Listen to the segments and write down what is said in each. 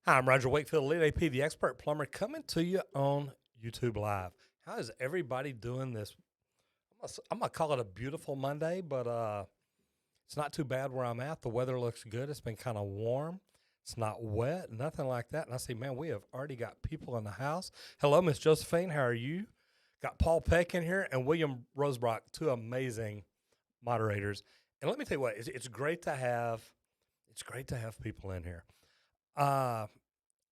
Hi, I'm Roger Wakefield, Lead AP, the expert plumber, coming to you on YouTube Live. How is everybody doing this? I'm gonna call it a beautiful Monday, but it's not too bad where I'm at. The weather looks good. It's been kind of warm. It's not wet, nothing like that. And I see, man, we have already got people in the house. Hello, Miss Josephine. How are you? Got Paul Peck in here and William Rosebrock, two amazing moderators. And let me tell you what, it's great to have. It's great to have people in here. Uh,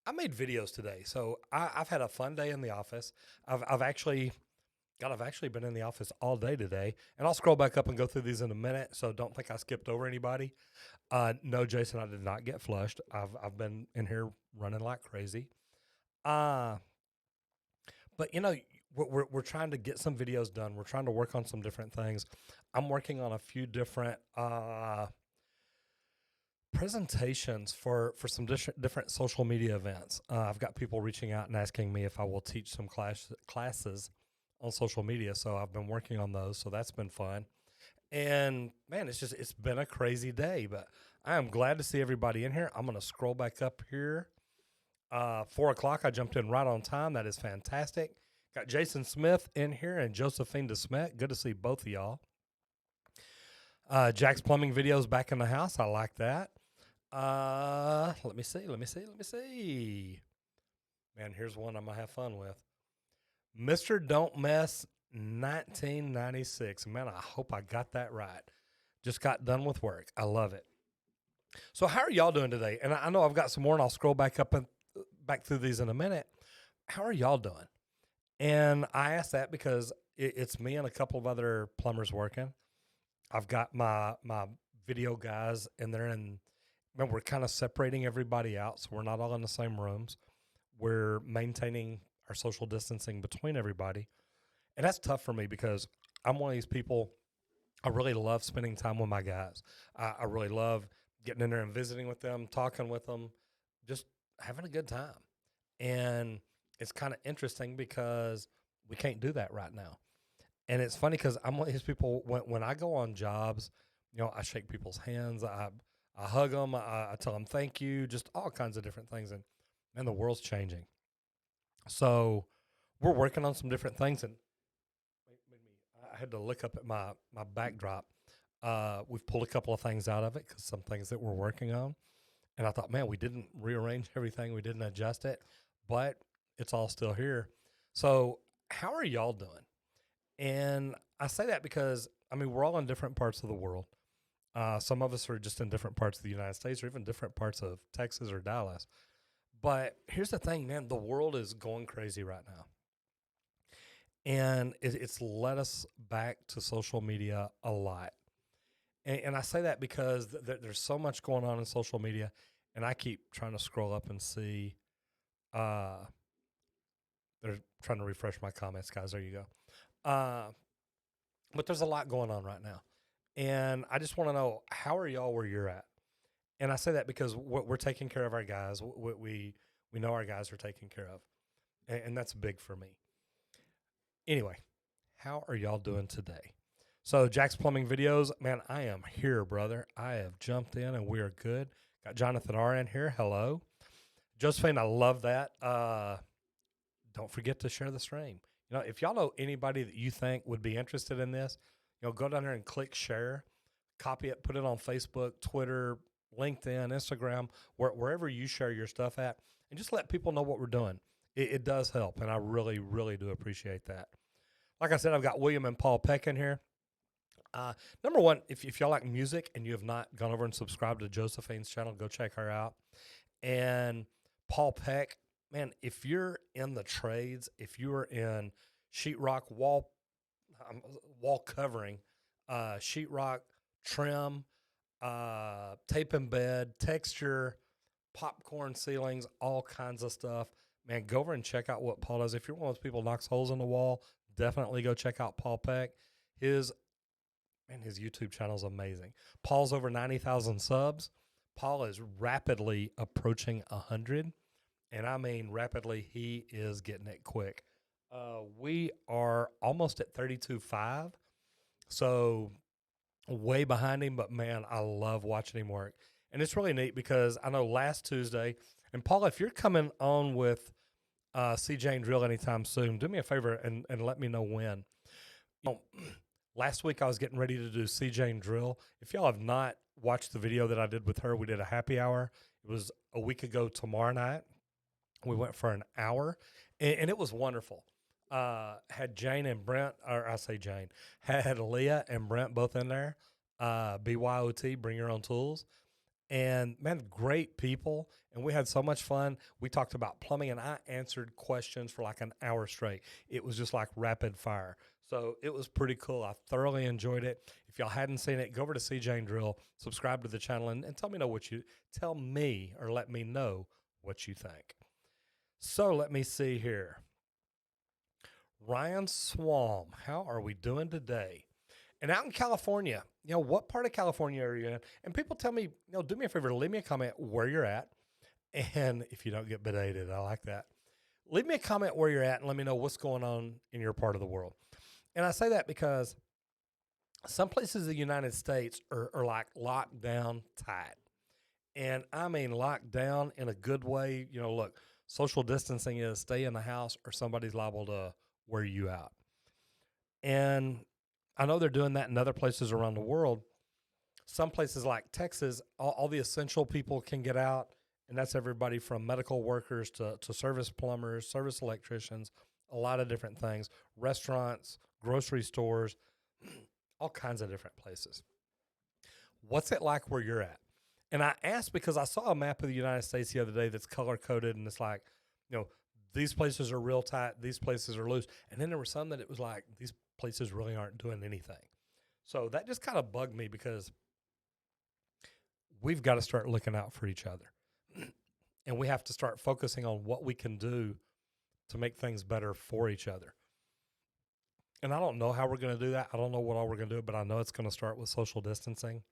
I made videos today, so I've had a fun day in the office. I've actually, God, I've actually been in the office all day today, and I'll scroll back up and go through these in a minute. So don't think I skipped over anybody. No, Jason, I did not get flushed. I've been in here running like crazy. Uh, but we're trying to get some videos done. We're trying to work on some different things. I'm working on a few different presentations for some different social media events. I've got people reaching out and asking me if I will teach some classes on social media. So I've been working on those. So that's been fun. And man, it's been a crazy day, but I am glad to see everybody in here. I'm going to scroll back up here. 4 o'clock, I jumped in right on time. That is fantastic. Got Jason Smith in here and Josephine DeSmet. Good to see both of y'all. Jack's Plumbing Videos back in the house. I like that. Let me see. Man, here's one I'm going to have fun with. Mr. Don't Mess 1996. Man, I hope I got that right. Just got done with work. I love it. So how are y'all doing today? And I know I've got some more, and I'll scroll back up and back through these in a minute. How are y'all doing? And I ask that because it's me and a couple of other plumbers working. I've got my video guys in there, and man, we're kind of separating everybody out, so we're not all in the same rooms. We're maintaining our social distancing between everybody. And that's tough for me because I'm one of these people, I really love spending time with my guys. I really love getting in there and visiting with them, talking with them, just having a good time. And it's kind of interesting because we can't do that right now. And it's funny because I'm one of these people, when I go on jobs, I shake people's hands, I hug them, I tell them thank you, just all kinds of different things. And man, the world's changing. So we're working on some different things. And I had to look up at my backdrop. We've pulled a couple of things out of it because some things that we're working on. And I thought, man, we didn't rearrange everything. We didn't adjust it, but it's all still here. So how are y'all doing? And I say that because, we're all in different parts of the world. Some of us are just in different parts of the United States or even different parts of Texas or Dallas. But here's the thing, man, the world is going crazy right now. And it's led us back to social media a lot. And I say that because there's so much going on in social media. And I keep trying to scroll up and see. They're trying to refresh my comments, guys. There you go. But there's a lot going on right now. And I just want to know, how are y'all where you're at? And I say that because we're taking care of our guys. We know our guys are taken care of. And that's big for me. Anyway, how are y'all doing today? So Jack's Plumbing Videos, man, I am here, brother. I have jumped in and we are good. Got Jonathan R. in here. Hello. Josephine, I love that. Don't forget to share the stream. If y'all know anybody that you think would be interested in this, go down there and click share, copy it, put it on Facebook, Twitter, LinkedIn, Instagram, wherever you share your stuff at, and just let people know what we're doing. It does help, and I really, really do appreciate that. Like I said, I've got William and Paul Peck in here. Number one, if y'all like music and you have not gone over and subscribed to Josephine's channel, go check her out. And Paul Peck, man, if you're in the trades, if you are in sheetrock, wall covering, sheetrock, trim, tape and bed, texture, popcorn ceilings, all kinds of stuff, man, go over and check out what Paul does. If you're one of those people who knocks holes in the wall, definitely go check out Paul Peck. His YouTube channel is amazing. Paul's over 90,000 subs. Paul is rapidly approaching 100. And I mean rapidly, he is getting it quick. We are almost at 32.5. So way behind him, but man, I love watching him work. And it's really neat because I know last Tuesday, and Paula, if you're coming on with CJ and Drill anytime soon, do me a favor and let me know when. You know, last week I was getting ready to do CJ and Drill. If y'all have not watched the video that I did with her, we did a happy hour. It was a week ago tomorrow night. We went for an hour, and it was wonderful. Had Jane and Brent, or I say Jane, had Leah and Brent both in there. BYOT, bring your own tools. And man, great people. And we had so much fun. We talked about plumbing, and I answered questions for like an hour straight. It was just like rapid fire. So it was pretty cool. I thoroughly enjoyed it. If y'all hadn't seen it, go over to CJ and Drill, subscribe to the channel, and tell me or let me know what you think. So let me see here. Ryan Swam, how are we doing today? And out in California, what part of California are you in? And people tell me, do me a favor, leave me a comment where you're at. And if you don't get berated, I like that. Leave me a comment where you're at and let me know what's going on in your part of the world. And I say that because some places in the United States are like locked down tight. And I mean locked down in a good way. Look, social distancing is stay in the house or somebody's liable to wear you out. And I know they're doing that in other places around the world. Some places like Texas, all the essential people can get out, and that's everybody from medical workers to service plumbers, service electricians, a lot of different things, restaurants, grocery stores, all kinds of different places. What's it like where you're at? And I asked because I saw a map of the United States the other day that's color-coded, and it's like, these places are real tight, these places are loose. And then there were some that it was like, these places really aren't doing anything. So that just kind of bugged me because we've got to start looking out for each other. And we have to start focusing on what we can do to make things better for each other. And I don't know how we're going to do that. I don't know what all we're going to do, but I know it's going to start with social distancing.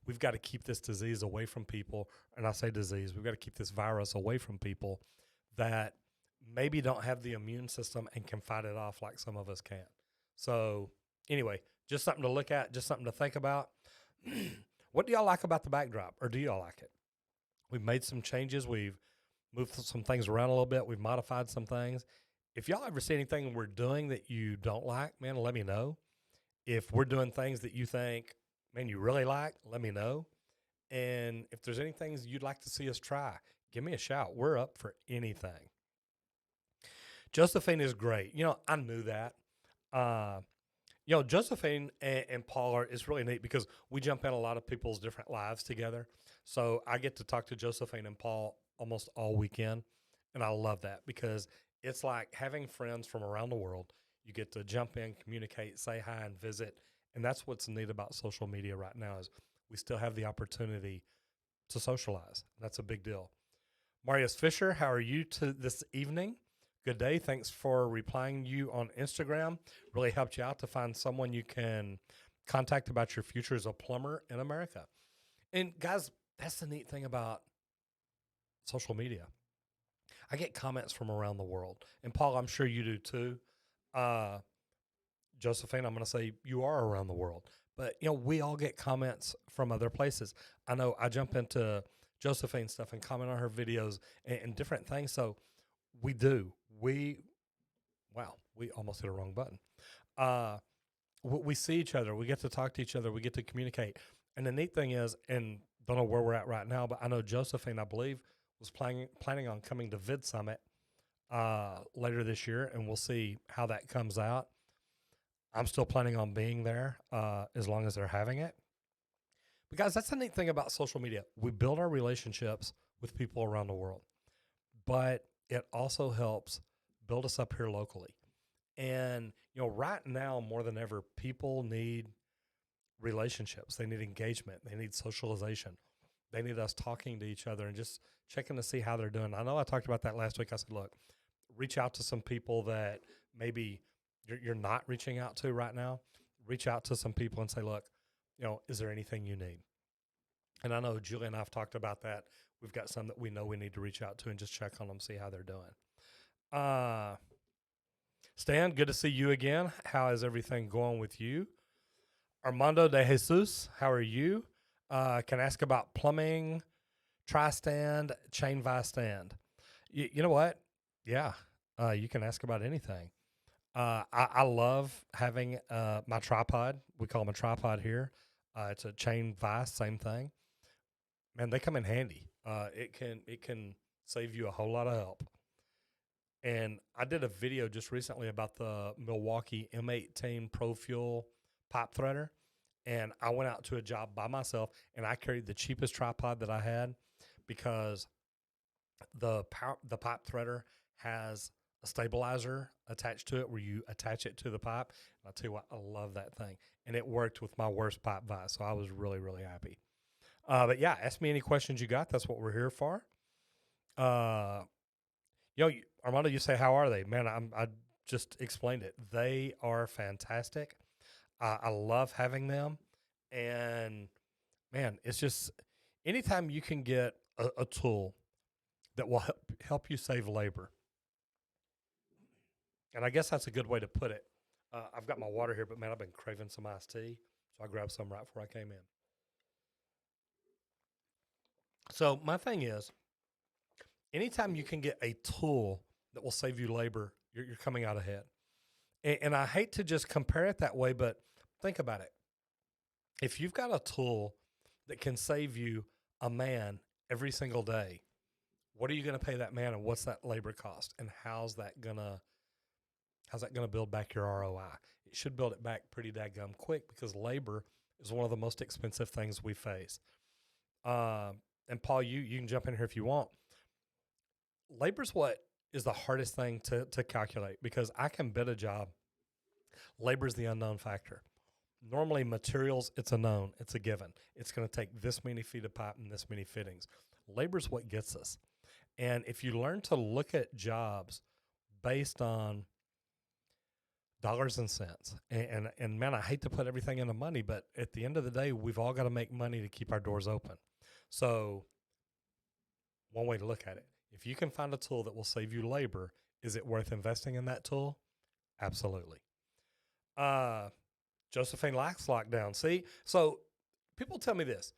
We've got to keep this disease away from people. And I say disease, we've got to keep this virus away from people that maybe don't have the immune system and can fight it off like some of us can. So anyway, just something to look at, just something to think about. What do y'all like about the backdrop, or do y'all like it? We've made some changes. We've moved some things around a little bit. We've modified some things. If y'all ever see anything we're doing that you don't like, man, let me know. If we're doing things that you think, man, you really like, let me know. And if there's anything you'd like to see us try, give me a shout. We're up for anything. Josephine is great. I knew that. Josephine and Paul is really neat because we jump in a lot of people's different lives together. So I get to talk to Josephine and Paul almost all weekend. And I love that because it's like having friends from around the world. You get to jump in, communicate, say hi, and visit. And that's what's neat about social media right now is we still have the opportunity to socialize. That's a big deal. Marius Fisher, how are you this evening? Good day. Thanks for replying you on Instagram. Really helped you out to find someone you can contact about your future as a plumber in America. And guys, that's the neat thing about social media. I get comments from around the world. And Paul, I'm sure you do too. Josephine, I'm going to say you are around the world. But, we all get comments from other places. I know I jump into Josephine's stuff and comment on her videos and different things. So we do. We almost hit a wrong button. We see each other. We get to talk to each other. We get to communicate. And the neat thing is, and don't know where we're at right now, but I know Josephine, I believe, was planning on coming to Vid Summit later this year, and we'll see how that comes out. I'm still planning on being there as long as they're having it. But guys, that's the neat thing about social media. We build our relationships with people around the world, but it also helps build us up here locally. And, right now, more than ever, people need relationships. They need engagement. They need socialization. They need us talking to each other and just checking to see how they're doing. I know I talked about that last week. I said, look, reach out to some people that maybe you're not reaching out to right now. Reach out to some people and say, look, is there anything you need? And I know Julie and I have talked about that. We've got some that we know we need to reach out to and just check on them, see how they're doing. Stan, good to see you again. How is everything going with you? Armando de Jesus, how are you? Can ask about plumbing, tri-stand, chain vise stand. You know what? Yeah, you can ask about anything. I love having my tripod. We call them a tripod here. It's a chain vise, same thing. Man, they come in handy. It can save you a whole lot of help. And I did a video just recently about the Milwaukee M18 Pro Fuel pipe threader. And I went out to a job by myself and I carried the cheapest tripod that I had because the pipe threader has a stabilizer attached to it where you attach it to the pipe. And I'll tell you what, I love that thing. And it worked with my worst pipe vise. So I was really, really happy. But yeah, ask me any questions you got. That's what we're here for. Uh, Armando, you say, how are they? Man, I just explained it. They are fantastic. I love having them. And man, it's just anytime you can get a tool that will help you save labor. And I guess that's a good way to put it. I've got my water here, but man, I've been craving some iced tea. So I grabbed some right before I came in. So my thing is, anytime you can get a tool that will save you labor, you're coming out ahead. And I hate to just compare it that way, but think about it. If you've got a tool that can save you a man every single day, what are you going to pay that man, and what's that labor cost, and how's that gonna build back your ROI? It should build it back pretty daggum quick because labor is one of the most expensive things we face. And Paul, you can jump in here if you want. Labor's what is the hardest thing to calculate because I can bid a job. Labor is the unknown factor. Normally, materials, it's a known, it's a given. It's going to take this many feet of pipe and this many fittings. Labor is what gets us. And if you learn to look at jobs based on dollars and cents, and man, I hate to put everything into money, but at the end of the day, we've all got to make money to keep our doors open. So, one way to look at it, if you can find a tool that will save you labor, is it worth investing in that tool? Absolutely. Josephine likes lockdown. See, so people tell me this,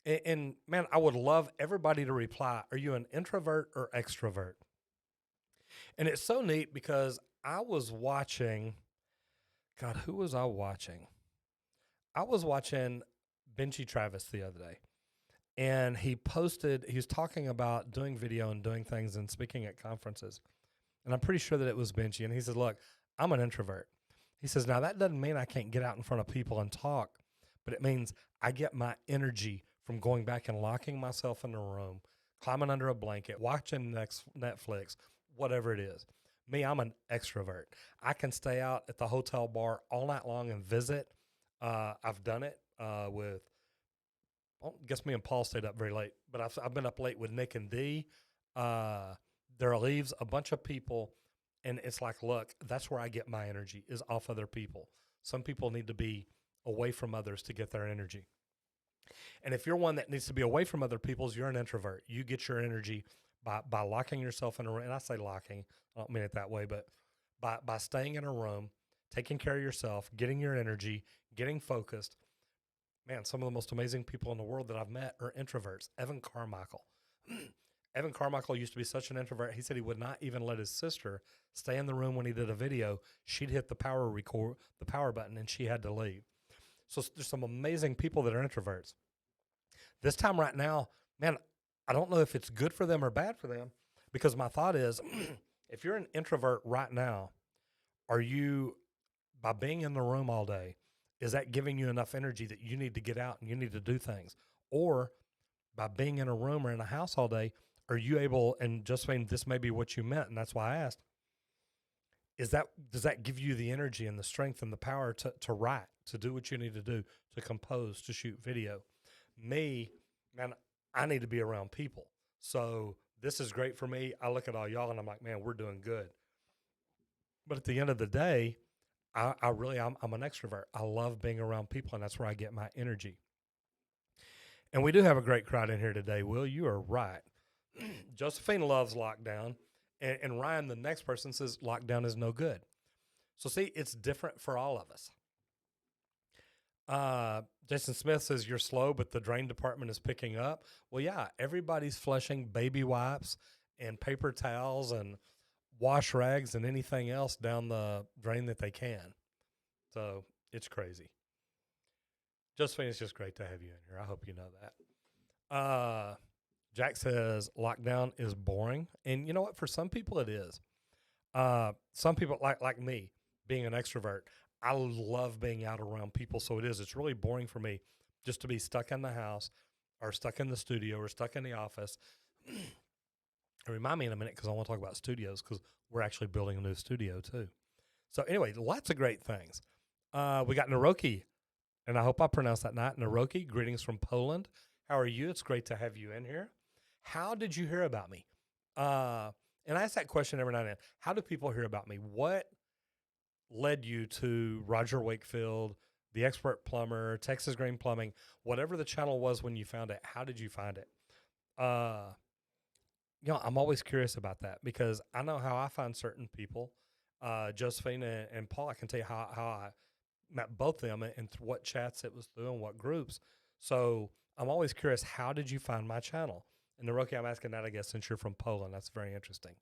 and man, I would love everybody to reply. Are you an introvert or extrovert? And it's so neat because I was watching. God, who was I watching? I was watching Benji Travis the other day, and he posted. He was talking about doing video and doing things and speaking at conferences, and I'm pretty sure that it was Benji. And he said, "Look, I'm an introvert." He says, now that doesn't mean I can't get out in front of people and talk, but it means I get my energy from going back and locking myself in a room, climbing under a blanket, watching Netflix, whatever it is. Me, I'm an extrovert. I can stay out at the hotel bar all night long and visit. I've done it with, well, I guess me and Paul stayed up very late, but I've been up late with Nick and Dee. There leaves a bunch of people. And it's like, look, that's where I get my energy is off other people. Some people need to be away from others to get their energy. And if you're one that needs to be away from other people's, you're an introvert. You get your energy by locking yourself in a room. And I say locking, I don't mean it that way, but by staying in a room, taking care of yourself, getting your energy, getting focused. Man, some of the most amazing people in the world that I've met are introverts. Evan Carmichael. Evan Carmichael used to be such an introvert. He said he would not even let his sister stay in the room when he did a video. She'd hit the power button, and she had to leave. So there's some amazing people that are introverts. This time right now, man, I don't know if it's good for them or bad for them because my thought is if you're an introvert right now, are you, by being in the room all day, is that giving you enough energy that you need to get out and you need to do things? Or by being in a room or in a house all day, are you able, and Josephine, this may be what you meant, and that's why I asked, does that give you the energy and the strength and the power to write, to do what you need to do, to compose, to shoot video? Me, man, I need to be around people. So this is great for me. I look at all y'all and I'm like, man, we're doing good. But at the end of the day, I'm an extrovert. I love being around people, and that's where I get my energy. And we do have a great crowd in here today, Will. You are right. Josephine loves lockdown. And Ryan, the next person, says lockdown is no good. So see, it's different for all of us. Jason Smith says you're slow, but the drain department is picking up. Well, yeah, everybody's flushing baby wipes and paper towels and wash rags and anything else down the drain that they can. So it's crazy. Josephine, it's just great to have you in here. I hope you know that. Jack says lockdown is boring, and you know what? For some people, it is. Some people like me, being an extrovert, I love being out around people. So it is. It's really boring for me just to be stuck in the house, or stuck in the studio, or stuck in the office. Remind me in a minute because I want to talk about studios because we're actually building a new studio too. So anyway, lots of great things. We got Naroki, and I hope I pronounced that right. Naroki, greetings from Poland. How are you? It's great to have you in here. How did you hear about me? And I ask that question every now and then. How do people hear about me? What led you to Roger Wakefield, the Expert Plumber, Texas Green Plumbing, whatever the channel was when you found it? How did you find it? I'm always curious about that because I know how I find certain people. Josephine and Paul, I can tell you how I met both of them and what chats it was through and what groups. So I'm always curious, how did you find my channel? And Naroki, I'm asking that, I guess, since you're from Poland. That's very interesting.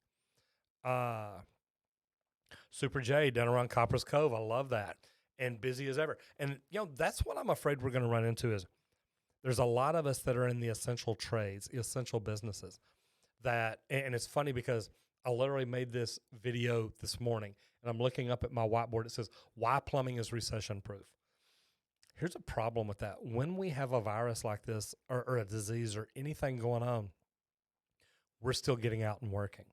Super J down around Copper's Cove. I love that. And busy as ever. And, that's what I'm afraid we're going to run into is there's a lot of us that are in the essential trades, the essential businesses that, and it's funny because I literally made this video this morning and I'm looking up at my whiteboard. It says, why plumbing is recession proof. Here's a problem with that. When we have a virus like this or a disease or anything going on, we're still getting out and working.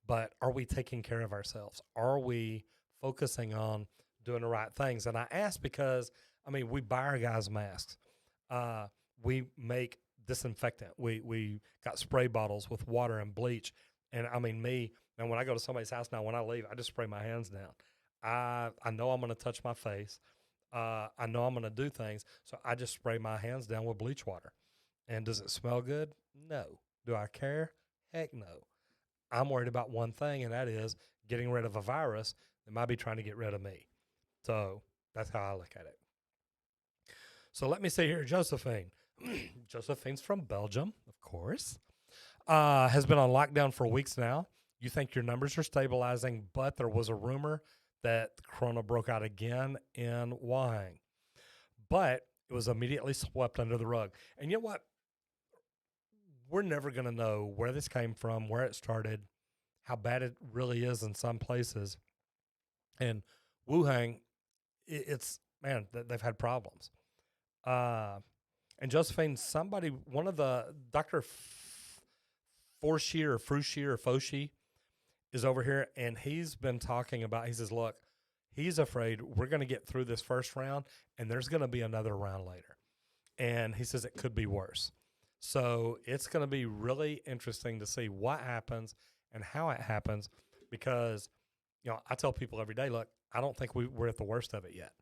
But are we taking care of ourselves? Are we focusing on doing the right things? And I ask because, we buy our guys masks. We make disinfectant. We got spray bottles with water and bleach. And and when I go to somebody's house now, when I leave, I just spray my hands down. I know I'm going to touch my face. I know I'm going to do things. So I just spray my hands down with bleach water. And does it smell good? No. Do I care? Heck no. I'm worried about one thing, and that is getting rid of a virus that might be trying to get rid of me. So that's how I look at it. So let me see here. Josephine. Josephine's from Belgium, of course. Has been on lockdown for weeks now. You think your numbers are stabilizing, but there was a rumor that Corona broke out again in Wuhan. But it was immediately swept under the rug. And you know what? We're never going to know where this came from, where it started, how bad it really is in some places. And Wuhan, they've had problems. And Josephine, one of the Dr. Forshi or Frushi or Foshi is over here, and he's been talking about, he says, look, he's afraid we're going to get through this first round, and there's going to be another round later. And he says it could be worse. So it's going to be really interesting to see what happens and how it happens because, I tell people every day, look, I don't think we're at the worst of it yet.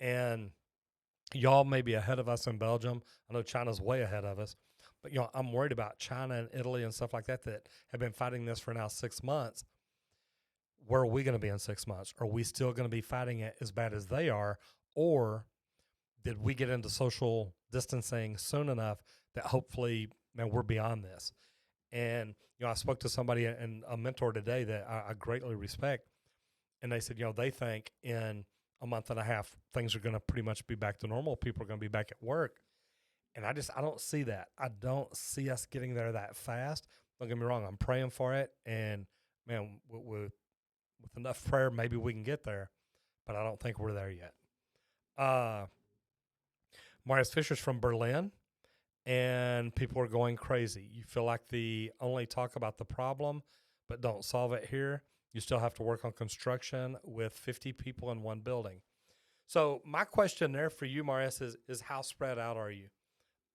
And y'all may be ahead of us in Belgium. I know China's way ahead of us. But, I'm worried about China and Italy and stuff like that have been fighting this for now 6 months. Where are we going to be in 6 months? Are we still going to be fighting it as bad as they are? Or did we get into social distancing soon enough that hopefully we're beyond this? And, I spoke to somebody and a mentor today that I greatly respect. And they said, they think in a month and a half, things are going to pretty much be back to normal. People are going to be back at work. And I don't see that. I don't see us getting there that fast. Don't get me wrong. I'm praying for it. And, man, with enough prayer, maybe we can get there. But I don't think we're there yet. Marius Fisher's from Berlin. And people are going crazy. You feel like they only talk about the problem, but don't solve it here. You still have to work on construction with 50 people in one building. So my question there for you, Marius, is how spread out are you?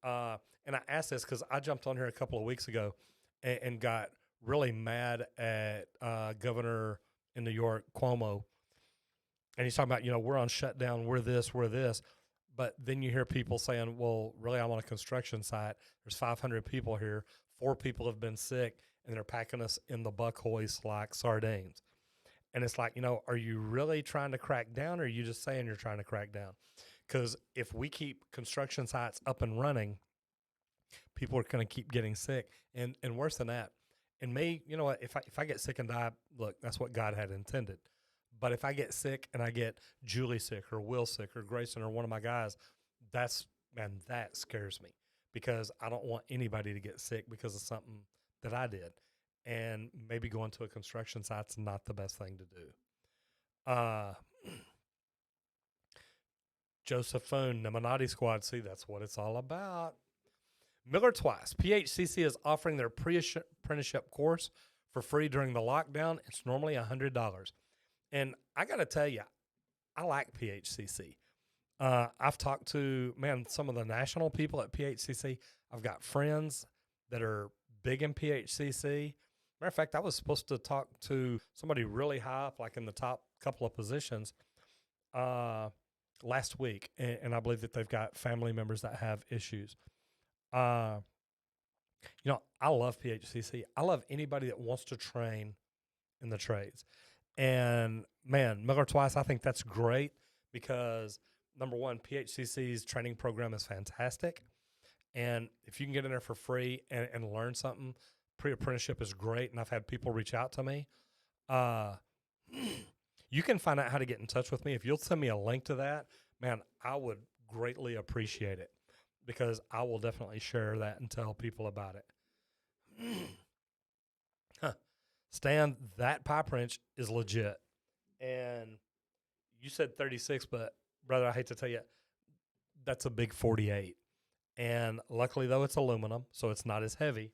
And I asked this because I jumped on here a couple of weeks ago and got really mad at Governor in New York, Cuomo. And he's talking about, we're on shutdown, we're this. But then you hear people saying, well, really, I'm on a construction site. There's 500 people here. 4 people have been sick, and they're packing us in the buck hoist like sardines. And it's like, are you really trying to crack down, or are you just saying you're trying to crack down? Because if we keep construction sites up and running, people are going to keep getting sick. And worse than that, and me, you know what, if I get sick and die, look, that's what God had intended. But if I get sick and I get Julie sick or Will sick or Grayson or one of my guys, that scares me, because I don't want anybody to get sick because of something that I did. And maybe going to a construction site's not the best thing to do. Josephine, Nemanati Squad, see, that's what it's all about. Miller Twice, PHCC is offering their pre-apprenticeship course for free during the lockdown. It's normally $100. And I got to tell you, I like PHCC. I've talked to, some of the national people at PHCC. I've got friends that are big in PHCC. Matter of fact, I was supposed to talk to somebody really high up, like in the top couple of positions, last week. And I believe that they've got family members that have issues. I love PHCC. I love anybody that wants to train in the trades. And Miller Twice, I think that's great, because number one, PHCC's training program is fantastic. And if you can get in there for free and learn something, pre-apprenticeship is great. And I've had people reach out to me. You can find out how to get in touch with me. If you'll send me a link to that, I would greatly appreciate it, because I will definitely share that and tell people about it. Stan, that pipe wrench is legit. And you said 36, but brother, I hate to tell you, that's a big 48. And luckily, though, it's aluminum, so it's not as heavy.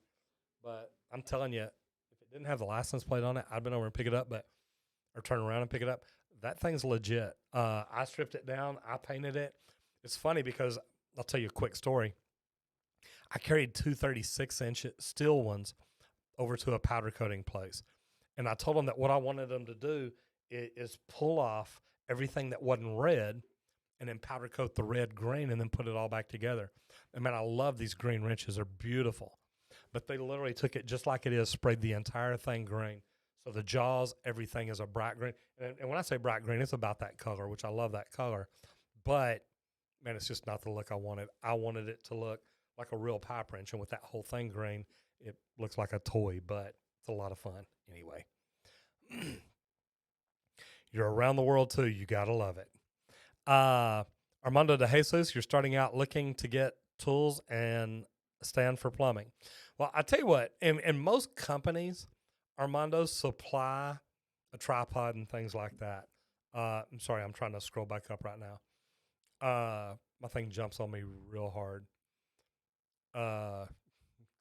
But I'm telling you, if it didn't have the license plate on it, I'd been over and pick it up, or turn around and pick it up. That thing's legit. I stripped it down. I painted it. It's funny because I'll tell you a quick story. I carried two 36-inch steel ones over to a powder coating place. And I told them that what I wanted them to do is pull off everything that wasn't red and then powder coat the red green and then put it all back together. And I love these green wrenches. They're beautiful. But they literally took it just like it is, sprayed the entire thing green. So the jaws, everything is a bright green. And when I say bright green, it's about that color, which I love that color. But, it's just not the look I wanted. I wanted it to look like a real pipe wrench. And with that whole thing green, it looks like a toy, but it's a lot of fun anyway. You're around the world too. You got to love it. Armando de Jesus, you're starting out looking to get tools and stand for plumbing. Well, I tell you what, in most companies, Armando, supply a tripod and things like that. I'm sorry, I'm trying to scroll back up right now. My thing jumps on me real hard.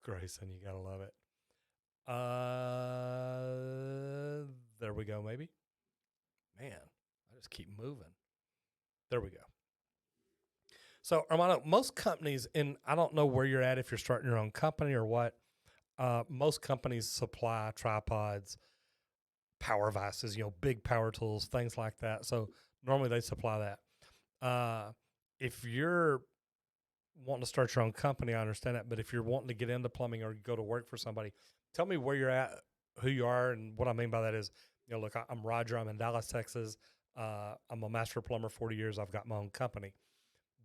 Grayson, you gotta love it. There we go, maybe. I just keep moving. There we go. So, Armando, most companies, and I don't know where you're at, if you're starting your own company or what, most companies supply tripods, power vices, big power tools, things like that. So normally they supply that. If you're wanting to start your own company, I understand that. But if you're wanting to get into plumbing or go to work for somebody, tell me where you're at, who you are. And what I mean by that is, look, I'm Roger. I'm in Dallas, Texas. I'm a master plumber, 40 years. I've got my own company.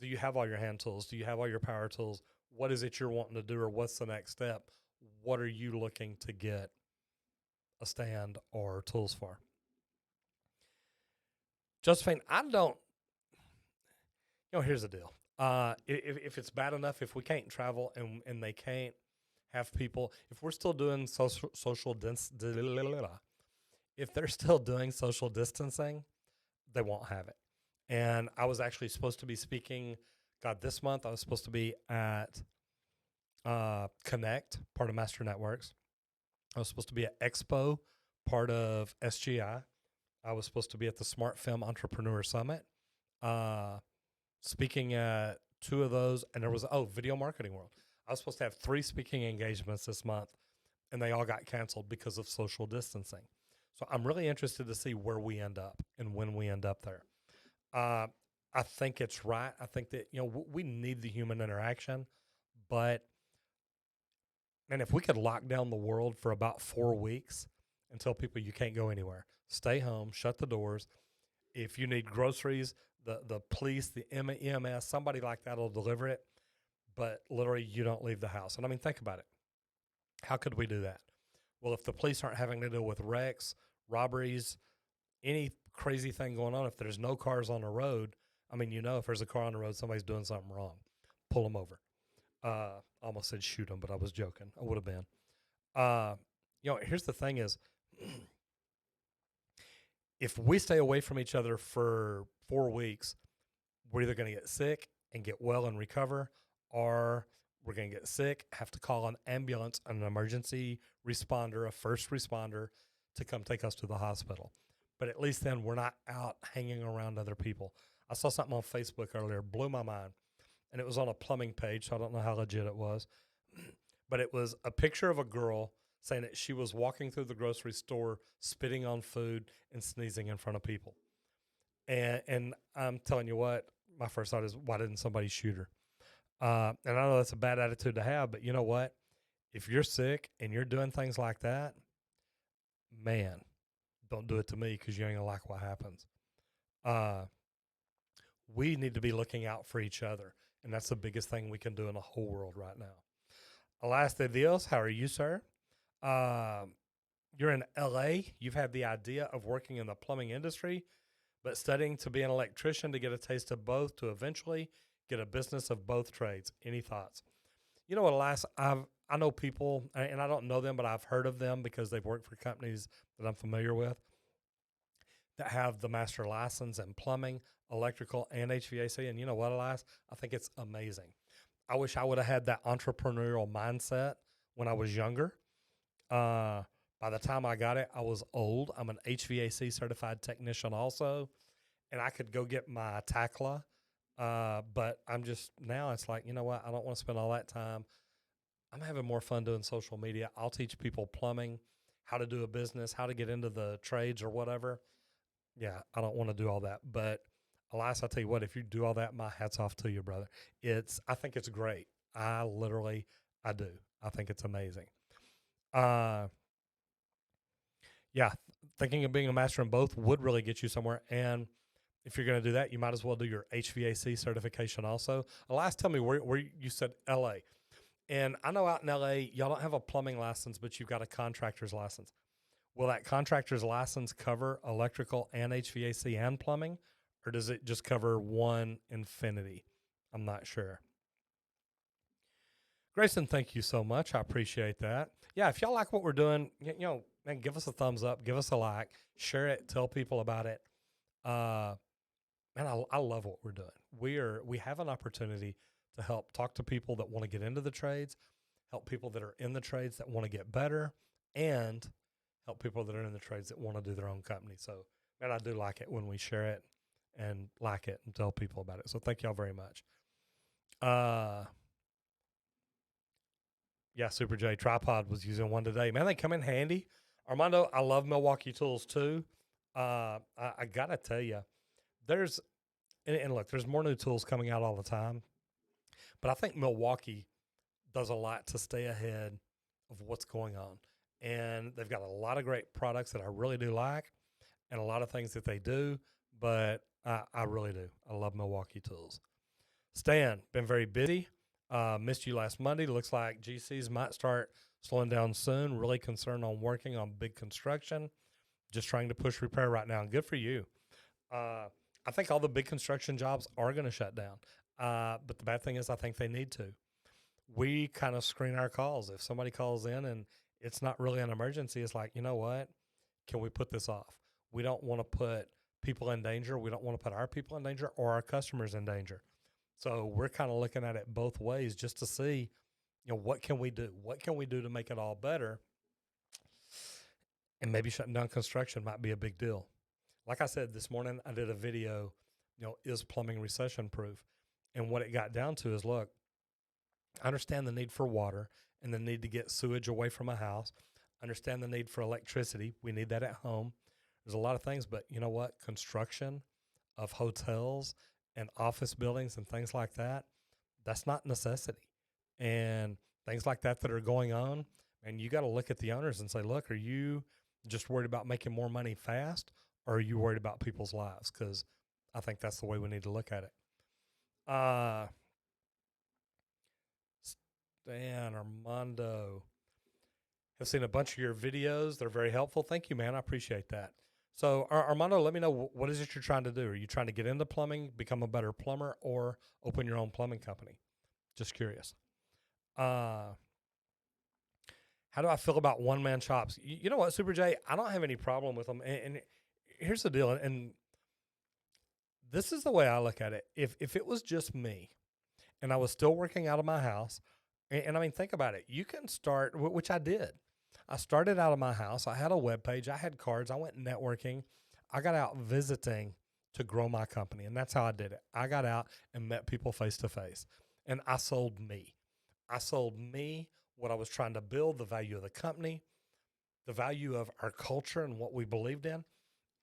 Do you have all your hand tools? Do you have all your power tools? What is it you're wanting to do, or what's the next step? What are you looking to get a stand or tools for? Josephine, I don't, here's the deal. If it's bad enough, if we can't travel and they can't have people, if we're still doing if they're still doing social distancing, they won't have it. And I was actually supposed to be speaking, this month I was supposed to be at Connect, part of Master Networks. I was supposed to be at Expo, part of SGI. I was supposed to be at the Smart Film Entrepreneur Summit, speaking at two of those. And there was, Video Marketing World. I was supposed to have 3 speaking engagements this month, and they all got canceled because of social distancing. So I'm really interested to see where we end up and when we end up there. I think it's right. I think that, we need the human interaction, but if we could lock down the world for about 4 weeks and tell people you can't go anywhere, stay home, shut the doors. If you need groceries, the police, the EMS, somebody like that will deliver it, but literally you don't leave the house. And I mean, think about it. How could we do that? Well, if the police aren't having to deal with wrecks, robberies, any crazy thing going on, if there's no cars on the road, I mean, if there's a car on the road, somebody's doing something wrong, pull them over. Almost said shoot them, but I was joking. I would have been. Here's the thing is, if we stay away from each other for 4 weeks, we're either going to get sick and get well and recover, or we're going to get sick, have to call an ambulance, an emergency responder, a first responder to come take us to the hospital. But at least then we're not out hanging around other people. I saw something on Facebook earlier, blew my mind. And it was on a plumbing page, so I don't know how legit it was. But it was a picture of a girl saying that she was walking through the grocery store, spitting on food and sneezing in front of people. And I'm telling you what, my first thought is, why didn't somebody shoot her? And I know that's a bad attitude to have, but you know what? If you're sick and you're doing things like that, man, don't do it to me, because you ain't going to like what happens. We need to be looking out for each other, and that's the biggest thing we can do in the whole world right now. Alas de Dios, how are you, sir? You're in LA. You've had the idea of working in the plumbing industry, but studying to be an electrician to get a taste of both, to eventually get a business of both trades. Any thoughts? You know what, Alas, I know people, and I don't know them, but I've heard of them because they've worked for companies that I'm familiar with that have the master license in plumbing, electrical, and HVAC. And you know what, Elias? I think it's amazing. I wish I would have had that entrepreneurial mindset when I was younger. By the time I got it, I was old. I'm an HVAC certified technician also, and I could go get my TACLA. But I'm just, now it's like, you know what? I don't want to spend all that time. I'm having more fun doing social media. I'll teach people plumbing, how to do a business, how to get into the trades or whatever. Yeah, I don't want to do all that. But Elias, I'll tell you what, if you do all that, my hat's off to you, brother. I think it's great. I do. I think it's amazing. Yeah, thinking of being a master in both would really get you somewhere. And if you're going to do that, you might as well do your HVAC certification also. Elias, tell me where you said LA. And I know out in LA, y'all don't have a plumbing license, but you've got a contractor's license. Will that contractor's license cover electrical and HVAC and plumbing, or does it just cover one infinity? I'm not sure. Grayson, thank you so much. I appreciate that. Yeah, if y'all like what we're doing, man, give us a thumbs up, give us a like, share it, tell people about it. Man, I love what we're doing. We have an opportunity to help talk to people that want to get into the trades, help people that are in the trades that want to get better, and help people that are in the trades that want to do their own company. So, man, I do like it when we share it and like it and tell people about it. So thank y'all very much. Yeah, Super J tripod was using one today. Man, they come in handy. Armando, I love Milwaukee tools too. I gotta tell you, there's look, there's more new tools coming out all the time, but I think Milwaukee does a lot to stay ahead of what's going on. And they've got a lot of great products that I really do like, and a lot of things that they do, but I really do. I love Milwaukee tools. Stan, been very busy. Missed you last Monday. Looks like GCs might start slowing down soon. Really concerned on working on big construction. Just trying to push repair right now. And good for you. I think all the big construction jobs are going to shut down. But the bad thing is I think they need to. We kind of screen our calls. If somebody calls in and it's not really an emergency, it's like, you know what? Can we put this off? We don't want to put people in danger. We don't want to put our people in danger or our customers in danger. So we're kind of looking at it both ways just to see, what can we do? What can we do to make it all better? And maybe shutting down construction might be a big deal. Like I said, this morning I did a video, is plumbing recession proof? And what it got down to is, look, I understand the need for water and the need to get sewage away from a house. I understand the need for electricity. We need that at home. There's a lot of things, but you know what? Construction of hotels and office buildings and things like that, that's not necessity. And things like that are going on, and you got to look at the owners and say, look, are you just worried about making more money fast, or are you worried about people's lives? Because I think that's the way we need to look at it. Stan Armando, have seen a bunch of your videos. They're very helpful. Thank you, man. I appreciate that. So, Armando, let me know, what is it you're trying to do? Are you trying to get into plumbing, become a better plumber, or open your own plumbing company? Just curious. How do I feel about one man shops? You know what, Super J? I don't have any problem with them. And here's the deal. And this is the way I look at it. If it was just me and I was still working out of my house, and I mean, think about it. You can start, which I did. I started out of my house. I had a web page. I had cards. I went networking. I got out visiting to grow my company. And that's how I did it. I got out and met people face to face. And I sold me. I sold me what I was trying to build, the value of the company, the value of our culture and what we believed in.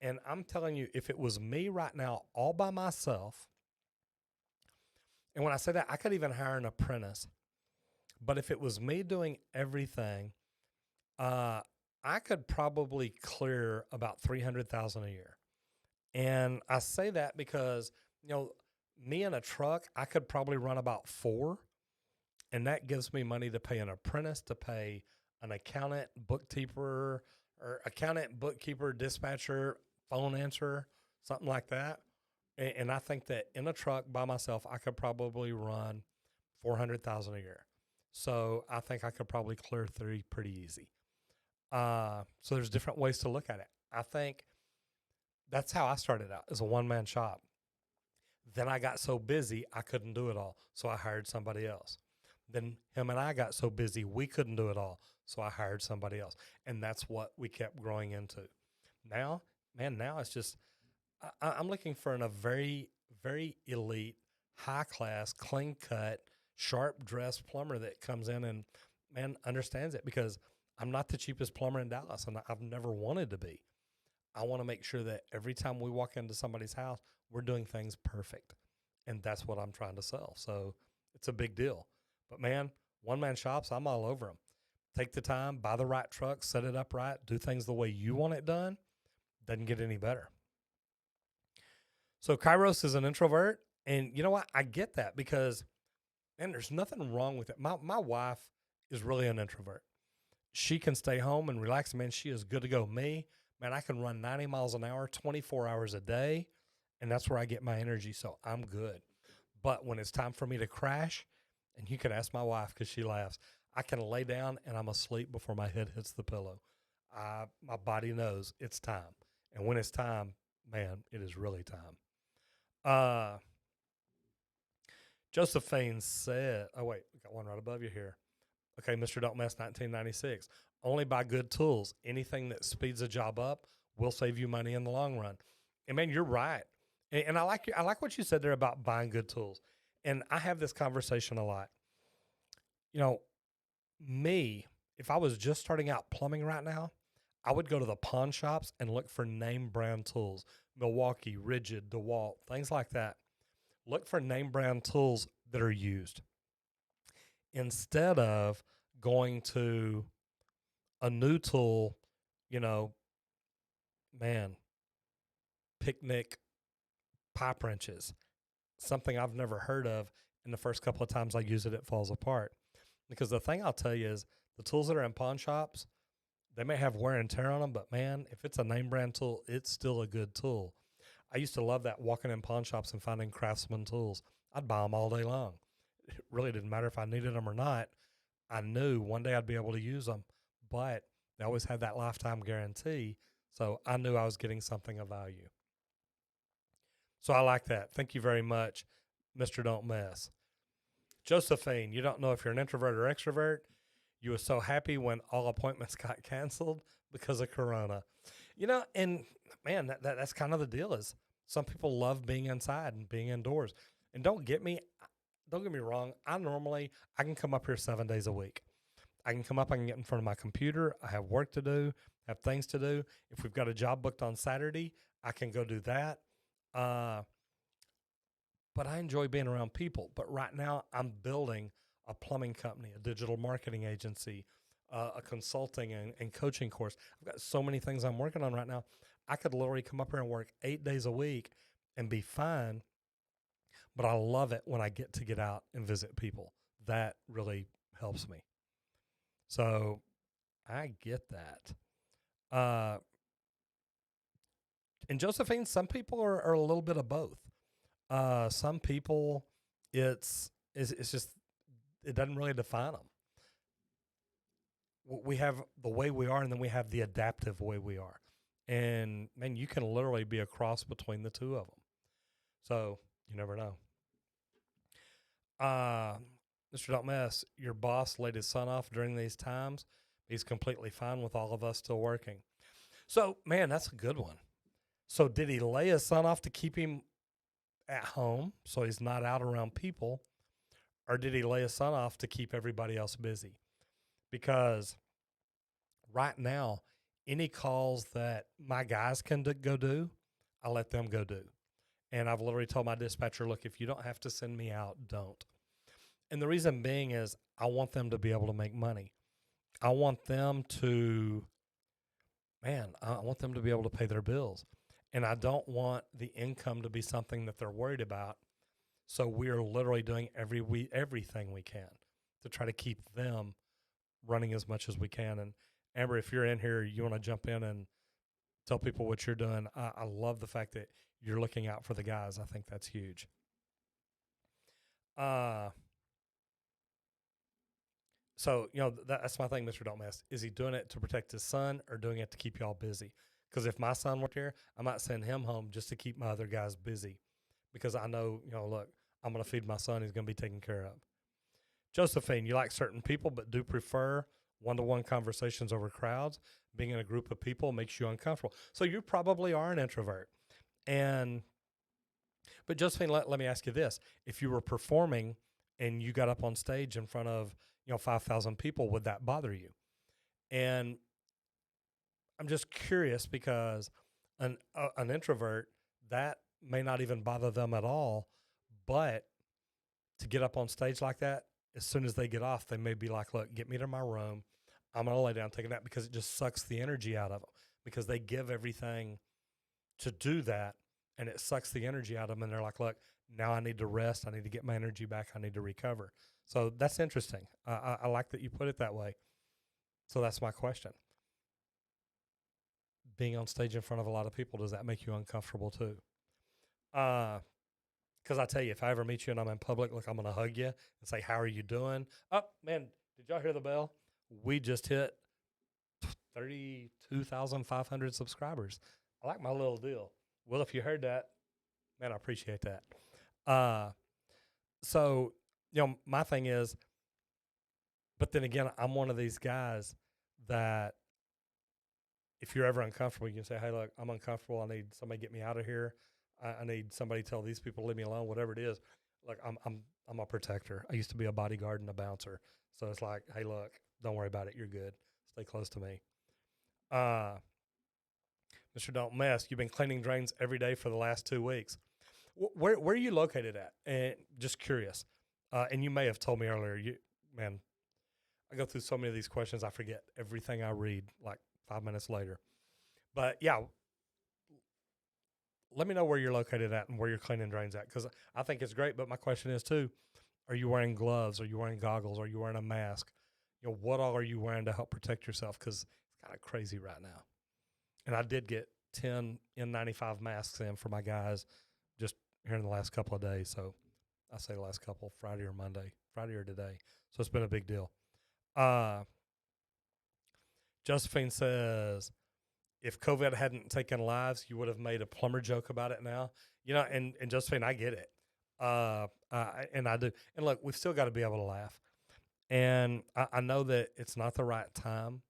And I'm telling you, if it was me right now, all by myself, and when I say that, I could even hire an apprentice. But if it was me doing everything, I could probably clear about 300,000 a year. And I say that because, me in a truck, I could probably run about 4, and that gives me money to pay an apprentice, to pay an accountant, bookkeeper, dispatcher, phone answer, something like that. And I think that in a truck by myself, I could probably run 400,000 a year. So I think I could probably clear 3 pretty easy. So there's different ways to look at it. I think that's how I started out, as a one-man shop. Then I got so busy, I couldn't do it all. So I hired somebody else. Then him and I got so busy, we couldn't do it all. So I hired somebody else. And that's what we kept growing into. Now it's just, I'm looking for a very, very elite, high class, clean cut, sharp dressed plumber that comes in and, man, understands it, because I'm not the cheapest plumber in Dallas, and I've never wanted to be. I want to make sure that every time we walk into somebody's house, we're doing things perfect. And that's what I'm trying to sell. So it's a big deal. But man, one man shops, I'm all over them. Take the time, buy the right truck, set it up right, do things the way you want it done. Doesn't get any better. So Kairos is an introvert. And you know what? I get that, because, man, there's nothing wrong with it. My wife is really an introvert. She can stay home and relax. Man, she is good to go. Me, man, I can run 90 miles an hour, 24 hours a day, and that's where I get my energy. So I'm good. But when it's time for me to crash, and you can ask my wife because she laughs, I can lay down and I'm asleep before my head hits the pillow. My body knows it's time. And when it's time, man, it is really time. Josephine said, oh, wait, we got one right above you here. Okay, Mr. Don't Mess, 1996. Only buy good tools. Anything that speeds a job up will save you money in the long run. And man, you're right. And I like what you said there about buying good tools. And I have this conversation a lot. Me, if I was just starting out plumbing right now, I would go to the pawn shops and look for name brand tools. Milwaukee, Rigid, DeWalt, things like that. Look for name brand tools that are used, instead of going to a new tool, picnic pipe wrenches, something I've never heard of. And the first couple of times I use it, it falls apart. Because the thing I'll tell you is, the tools that are in pawn shops, they may have wear and tear on them, but man, if it's a name brand tool, it's still a good tool. I used to love that, walking in pawn shops and finding Craftsman tools. I'd buy them all day long. It really didn't matter if I needed them or not. I knew one day I'd be able to use them, but they always had that lifetime guarantee. So I knew I was getting something of value. So I like that. Thank you very much, Mr. Don't Mess. Josephine, you don't know if you're an introvert or extrovert. You were so happy when all appointments got canceled because of Corona. And man, that's kind of the deal, is some people love being inside and being indoors. And don't get me wrong. I can come up here 7 days a week. I can come up, I can get in front of my computer. I have work to do, have things to do. If we've got a job booked on Saturday, I can go do that. But I enjoy being around people. But right now I'm building a plumbing company, a digital marketing agency, a consulting and coaching course. I've got so many things I'm working on right now. I could literally come up here and work 8 days a week and be fine. But I love it when I get out and visit people. That really helps me. So I get that. And Josephine, some people are a little bit of both. Some people, it's just, it doesn't really define them. We have the way we are, and then we have the adaptive way we are. And man, you can literally be a cross between the two of them. So you never know. Mr. Don't Mess, your boss laid his son off during these times. He's completely fine with all of us still working. So, man, that's a good one. So, did he lay his son off to keep him at home so he's not out around people? Or did he lay his son off to keep everybody else busy? Because right now, any calls that my guys can go do, I let them go do. And I've literally told my dispatcher, look, if you don't have to send me out, don't. And the reason being is I want them to be able to make money. I want them to be able to pay their bills. And I don't want the income to be something that they're worried about. So we are literally doing everything we can to try to keep them running as much as we can. And Amber, if you're in here, you want to jump in and tell people what you're doing. I love the fact that you're looking out for the guys. I think that's huge. So, that's my thing, Mr. Don't Mess. Is he doing it to protect his son or doing it to keep y'all busy? Because if my son worked here, I might send him home just to keep my other guys busy. Because I know, look, I'm going to feed my son. He's going to be taken care of. Josephine, you like certain people but do prefer one-to-one conversations over crowds. Being in a group of people makes you uncomfortable. So you probably are an introvert. But Josephine, let me ask you this. If you were performing and you got up on stage in front of 5,000 people, would that bother you? And I'm just curious because an introvert, that may not even bother them at all, but to get up on stage like that, as soon as they get off, they may be like, look, get me to my room. I'm going to lay down, take a nap, because it just sucks the energy out of them because they give everything to do that, and it sucks the energy out of them. And they're like, look, now I need to rest. I need to get my energy back. I need to recover. So that's interesting. I like that you put it that way. So that's my question. Being on stage in front of a lot of people, does that make you uncomfortable too? Because I tell you, if I ever meet you and I'm in public, look, I'm going to hug you and say, how are you doing? Oh, man, did y'all hear the bell? We just hit 32,500 subscribers. I like my little deal. Well, if you heard that, man, I appreciate that. So, my thing is, but then again, I'm one of these guys that if you're ever uncomfortable, you can say, hey, look, I'm uncomfortable. I need somebody to get me out of here. I need somebody to tell these people to leave me alone, whatever it is. Look, I'm a protector. I used to be a bodyguard and a bouncer. So it's like, hey, look, don't worry about it. You're good. Stay close to me. Mr. Don't Mess, you've been cleaning drains every day for the last 2 weeks. Where are you located at? And just curious. And you may have told me earlier, man, I go through so many of these questions, I forget everything I read like 5 minutes later. But yeah, let me know where you're located at and where you're cleaning drains at, because I think it's great. But my question is too, are you wearing gloves? Are you wearing goggles? Are you wearing a mask? What all are you wearing to help protect yourself? Because it's kind of crazy right now. And I did get 10 N95 masks in for my guys just here in the last couple of days. So I say the last couple, Friday or today. So it's been a big deal. Josephine says, if COVID hadn't taken lives, you would have made a plumber joke about it now. And Josephine, I get it. And I do. And look, we've still got to be able to laugh. And I know that it's not the right time,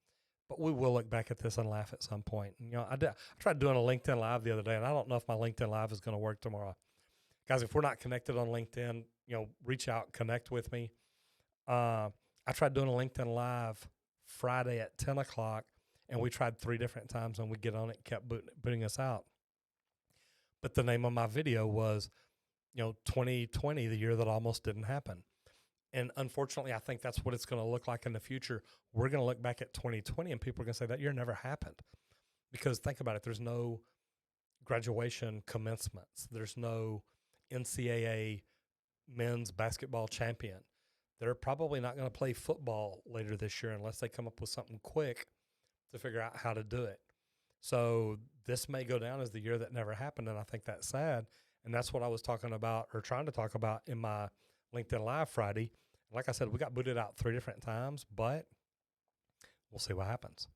but we will look back at this and laugh at some point. I tried doing a LinkedIn Live the other day, and I don't know if my LinkedIn Live is going to work tomorrow. Guys, if we're not connected on LinkedIn, reach out, connect with me. I tried doing a LinkedIn Live Friday at 10 o'clock, and we tried 3 different times, and we get on it and kept booting us out. But the name of my video was, 2020, the year that almost didn't happen. And unfortunately, I think that's what it's going to look like in the future. We're going to look back at 2020, and people are going to say that year never happened. Because think about it, there's no graduation commencements. There's no NCAA men's basketball champion. They're probably not going to play football later this year unless they come up with something quick to figure out how to do it. So this may go down as the year that never happened, and I think that's sad. And that's what I was talking about or trying to talk about in my LinkedIn Live Friday. Like I said, we got booted out 3 different times, but we'll see what happens.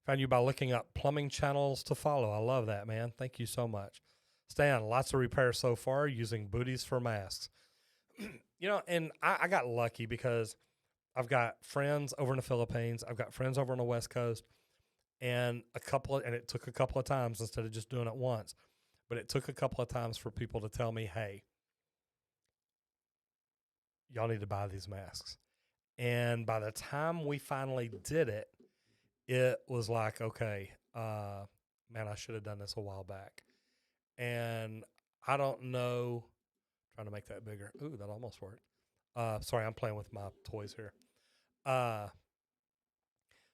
Found you by looking up plumbing channels to follow. I love that, man. Thank you so much. Stan, lots of repairs so far using booties for masks. And I got lucky because I've got friends over in the Philippines. I've got friends over on the West Coast. And it took a couple of times instead of just doing it once. But it took a couple of times for people to tell me, hey, y'all need to buy these masks. And by the time we finally did it, it was like, okay, man, I should have done this a while back. And I don't know, trying to make that bigger. Ooh, that almost worked. Sorry, I'm playing with my toys here.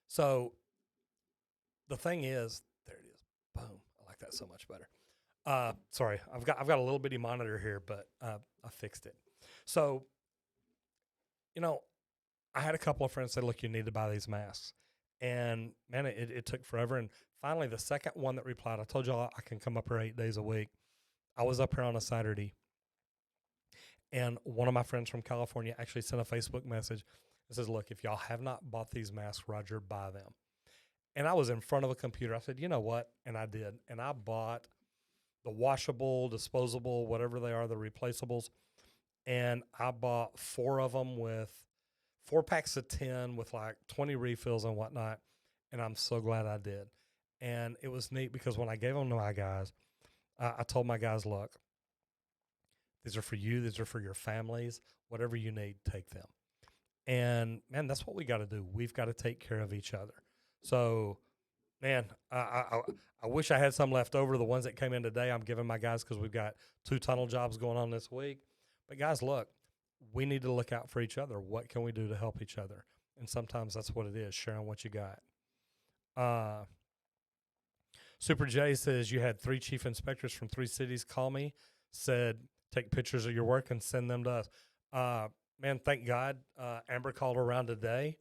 So the thing is, there it is. Boom. I like that so much better. Sorry, I've got a little bitty monitor here, but I fixed it. So, I had a couple of friends say, look, you need to buy these masks. And man, it took forever. And finally, the second one that replied, I told y'all I can come up here 8 days a week. I was up here on a Saturday. And one of my friends from California actually sent a Facebook message that says, look, if y'all have not bought these masks, Roger, buy them. And I was in front of a computer. I said, you know what? And I did. And I bought the washable, disposable, whatever they are, the replaceables. And I bought 4 of them with 4 packs of 10 with like 20 refills and whatnot. And I'm so glad I did. And it was neat because when I gave them to my guys, I told my guys, look, these are for you. These are for your families. Whatever you need, take them. And, man, that's what we got to do. We've got to take care of each other. So, man, I wish I had some left over. The ones that came in today, I'm giving my guys because we've got 2 tunnel jobs going on this week. But, guys, look, we need to look out for each other. What can we do to help each other? And sometimes that's what it is, sharing what you got. Super J says, you had 3 chief inspectors from 3 cities call me, said, take pictures of your work and send them to us. Man, thank God. Amber called around today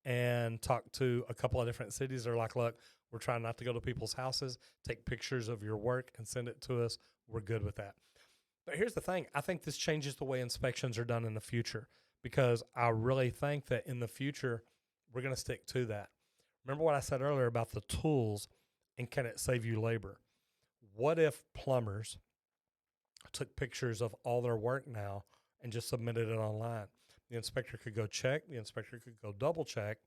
and talked to a couple of different cities. They're like, look, we're trying not to go to people's houses. Take pictures of your work and send it to us. We're good with that. But here's the thing. I think this changes the way inspections are done in the future because I really think that in the future, we're going to stick to that. Remember what I said earlier about the tools and can it save you labor? What if plumbers took pictures of all their work now and just submitted it online? The inspector could go check. The inspector could go double check.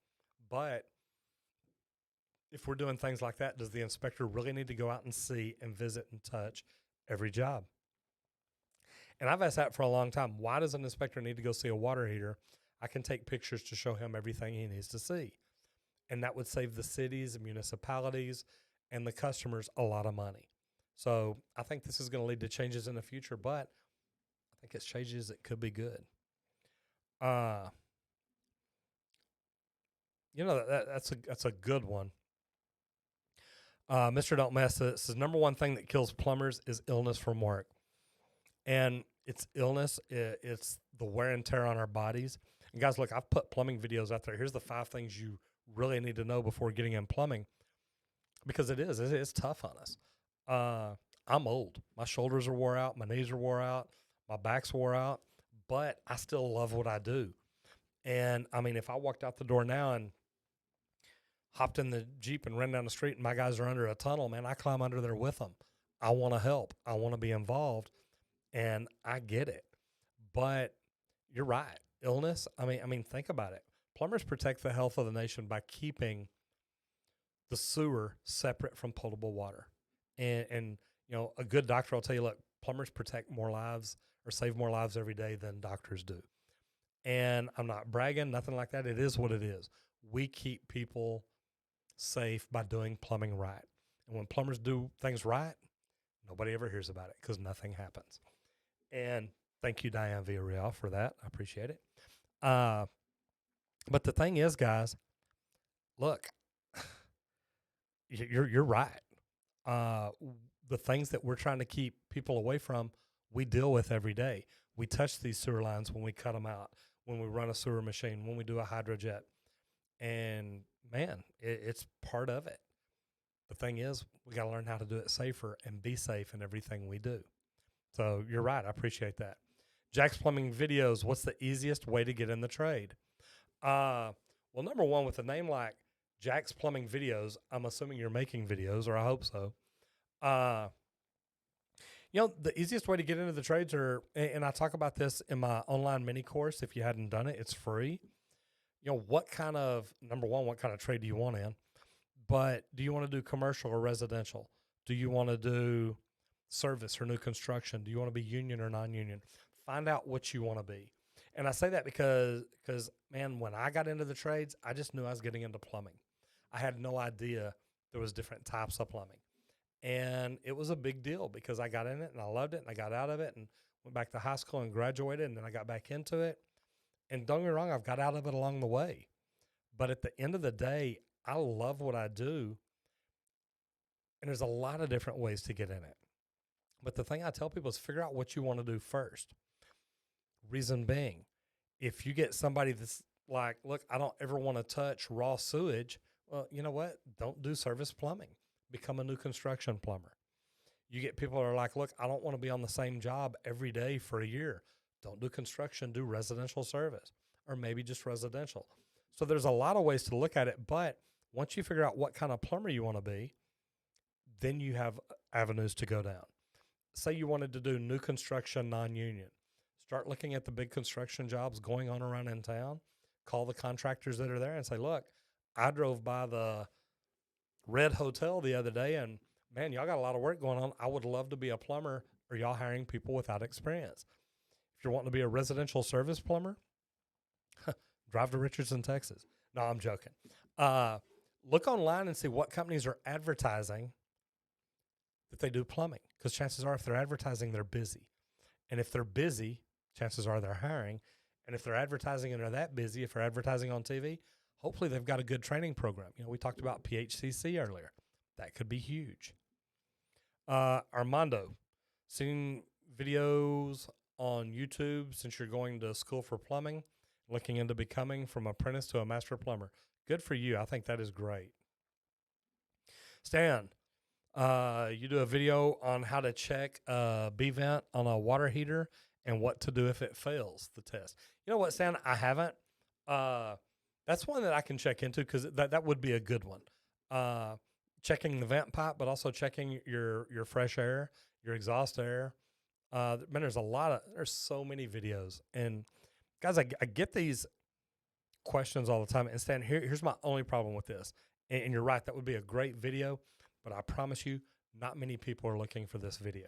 But if we're doing things like that, does the inspector really need to go out and see and visit and touch every job? And I've asked that for a long time. Why does an inspector need to go see a water heater? I can take pictures to show him everything he needs to see. And that would save the cities, the municipalities, and the customers a lot of money. So I think this is going to lead to changes in the future, but I think it's changes that could be good. That's a good one. Mr. Don't Mess says, number one thing that kills plumbers is illness from work. And it's illness. It's the wear and tear on our bodies. And guys, look, I've put plumbing videos out there. Here's the 5 things you really need to know before getting in plumbing, because it's tough on us. I'm old. My shoulders are wore out. My knees are wore out. My back's wore out, but I still love what I do. And I mean, if I walked out the door now and hopped in the Jeep and ran down the street and my guys are under a tunnel, man, I climb under there with them. I want to help. I want to be involved, and I get it. But you're right. Illness, I mean, think about it. Plumbers protect the health of the nation by keeping the sewer separate from potable water. And a good doctor will tell you, look, plumbers protect more lives or save more lives every day than doctors do. And I'm not bragging, nothing like that. It is what it is. We keep people safe by doing plumbing right. And when plumbers do things right, nobody ever hears about it because nothing happens. And thank you, Diane Villarreal, for that. I appreciate it. But the thing is, guys, look, you're right. The things that we're trying to keep people away from, we deal with every day. We touch these sewer lines when we cut them out, when we run a sewer machine, when we do a hydrojet. And man, it's part of it. The thing is, we got to learn how to do it safer and be safe in everything we do. So you're right. I appreciate that. Jack's Plumbing Videos. What's the easiest way to get in the trade? Well, number one, with a name like Jack's Plumbing Videos, I'm assuming you're making videos, or I hope so. The easiest way to get into the trades are, and I talk about this in my online mini course. If you hadn't done it, it's free. What kind of, number one, what kind of trade do you want in? But do you want to do commercial or residential? Do you want to do service or new construction? Do you want to be union or non-union? Find out what you want to be. And I say that because man, when I got into the trades, I just knew I was getting into plumbing. I had no idea there was different types of plumbing. And it was a big deal because I got in it and I loved it and I got out of it and went back to high school and graduated, and then I got back into it. And don't get me wrong, I've got out of it along the way. But at the end of the day, I love what I do. And there's a lot of different ways to get in it. But the thing I tell people is figure out what you want to do first. Reason being, if you get somebody that's like, look, I don't ever want to touch raw sewage, well, you know what? Don't do service plumbing. Become a new construction plumber. You get people that are like, look, I don't want to be on the same job every day for a year. Don't do construction, do residential service, or maybe just residential. So there's a lot of ways to look at it, but once you figure out what kind of plumber you want to be, then you have avenues to go down. Say you wanted to do new construction, non-union. Start looking at the big construction jobs going on around in town. Call the contractors that are there and say, look, I drove by the Red Hotel the other day, and man, y'all got a lot of work going on. I would love to be a plumber. Are y'all hiring people without experience? If you're wanting to be a residential service plumber, drive to Richardson, Texas. No, I'm joking. Look online and see what companies are advertising that they do plumbing, because chances are if they're advertising, they're busy. And if they're busy, chances are they're hiring. And if they're advertising and they're that busy, if they're advertising on TV, hopefully they've got a good training program. We talked about PHCC earlier. That could be huge. Armando, seen videos on YouTube since you're going to school for plumbing, looking into becoming from apprentice to a master plumber. Good for you. I think that is great. Stan, you do a video on how to check a B-vent on a water heater and what to do if it fails the test. You know what, Stan? I haven't. That's one that I can check into because that would be a good one. Checking the vent pipe, but also checking your fresh air, your exhaust air. Man, there's so many videos. And guys, I get these questions all the time. And Stan, here's my only problem with this. And you're right, that would be a great video, but I promise you, not many people are looking for this video.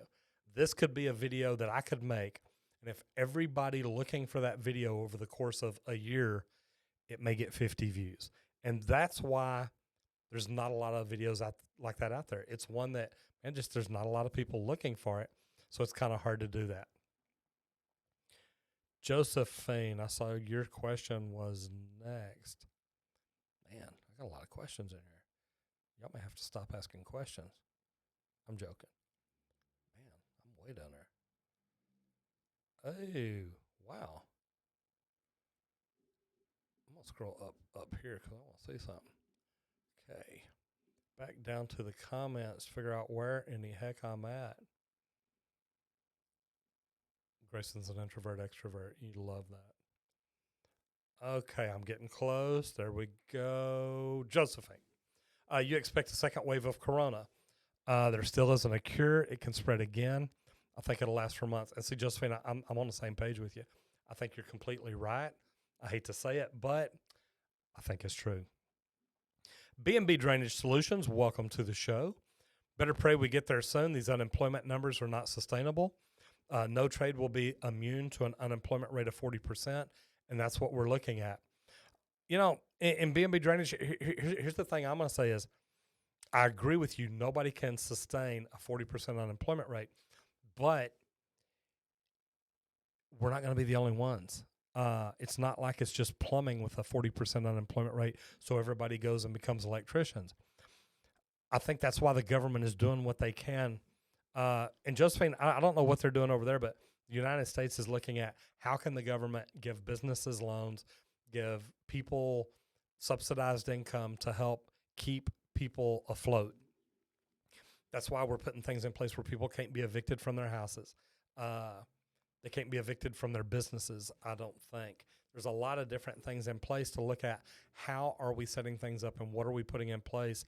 This could be a video that I could make, and if everybody looking for that video over the course of a year, it may get 50 views. And that's why there's not a lot of videos like that out there. It's one that, man, just there's not a lot of people looking for it, so it's kind of hard to do that. Josephine, I saw your question was next. Man, I got a lot of questions in here. Y'all may have to stop asking questions. I'm joking. Man, I'm way down there. Oh, wow. I'm going to scroll up here because I want to see something. Okay. Back down to the comments, figure out where in the heck I'm at. Grayson's an introvert, extrovert. You love that. Okay, I'm getting close. There we go. Josephine. You expect a second wave of corona. There still isn't a cure. It can spread again. I think it'll last for months. And see, Josephine, I'm on the same page with you. I think you're completely right. I hate to say it, but I think it's true. B&B Drainage Solutions, welcome to the show. Better pray we get there soon. These unemployment numbers are not sustainable. No trade will be immune to an unemployment rate of 40%, and that's what we're looking at. In B&B Drainage, here's the thing I'm going to say is I agree with you. Nobody can sustain a 40% unemployment rate, but we're not going to be the only ones. It's not like it's just plumbing with a 40% unemployment rate, so everybody goes and becomes electricians. I think that's why the government is doing what they can. And Josephine, I don't know what they're doing over there, but the United States is looking at how can the government give businesses loans, give people subsidized income to help keep people afloat. That's why we're putting things in place where people can't be evicted from their houses. Uh, they can't be evicted from their businesses, I don't think. There's a lot of different things in place to look at. How are we setting things up and what are we putting in place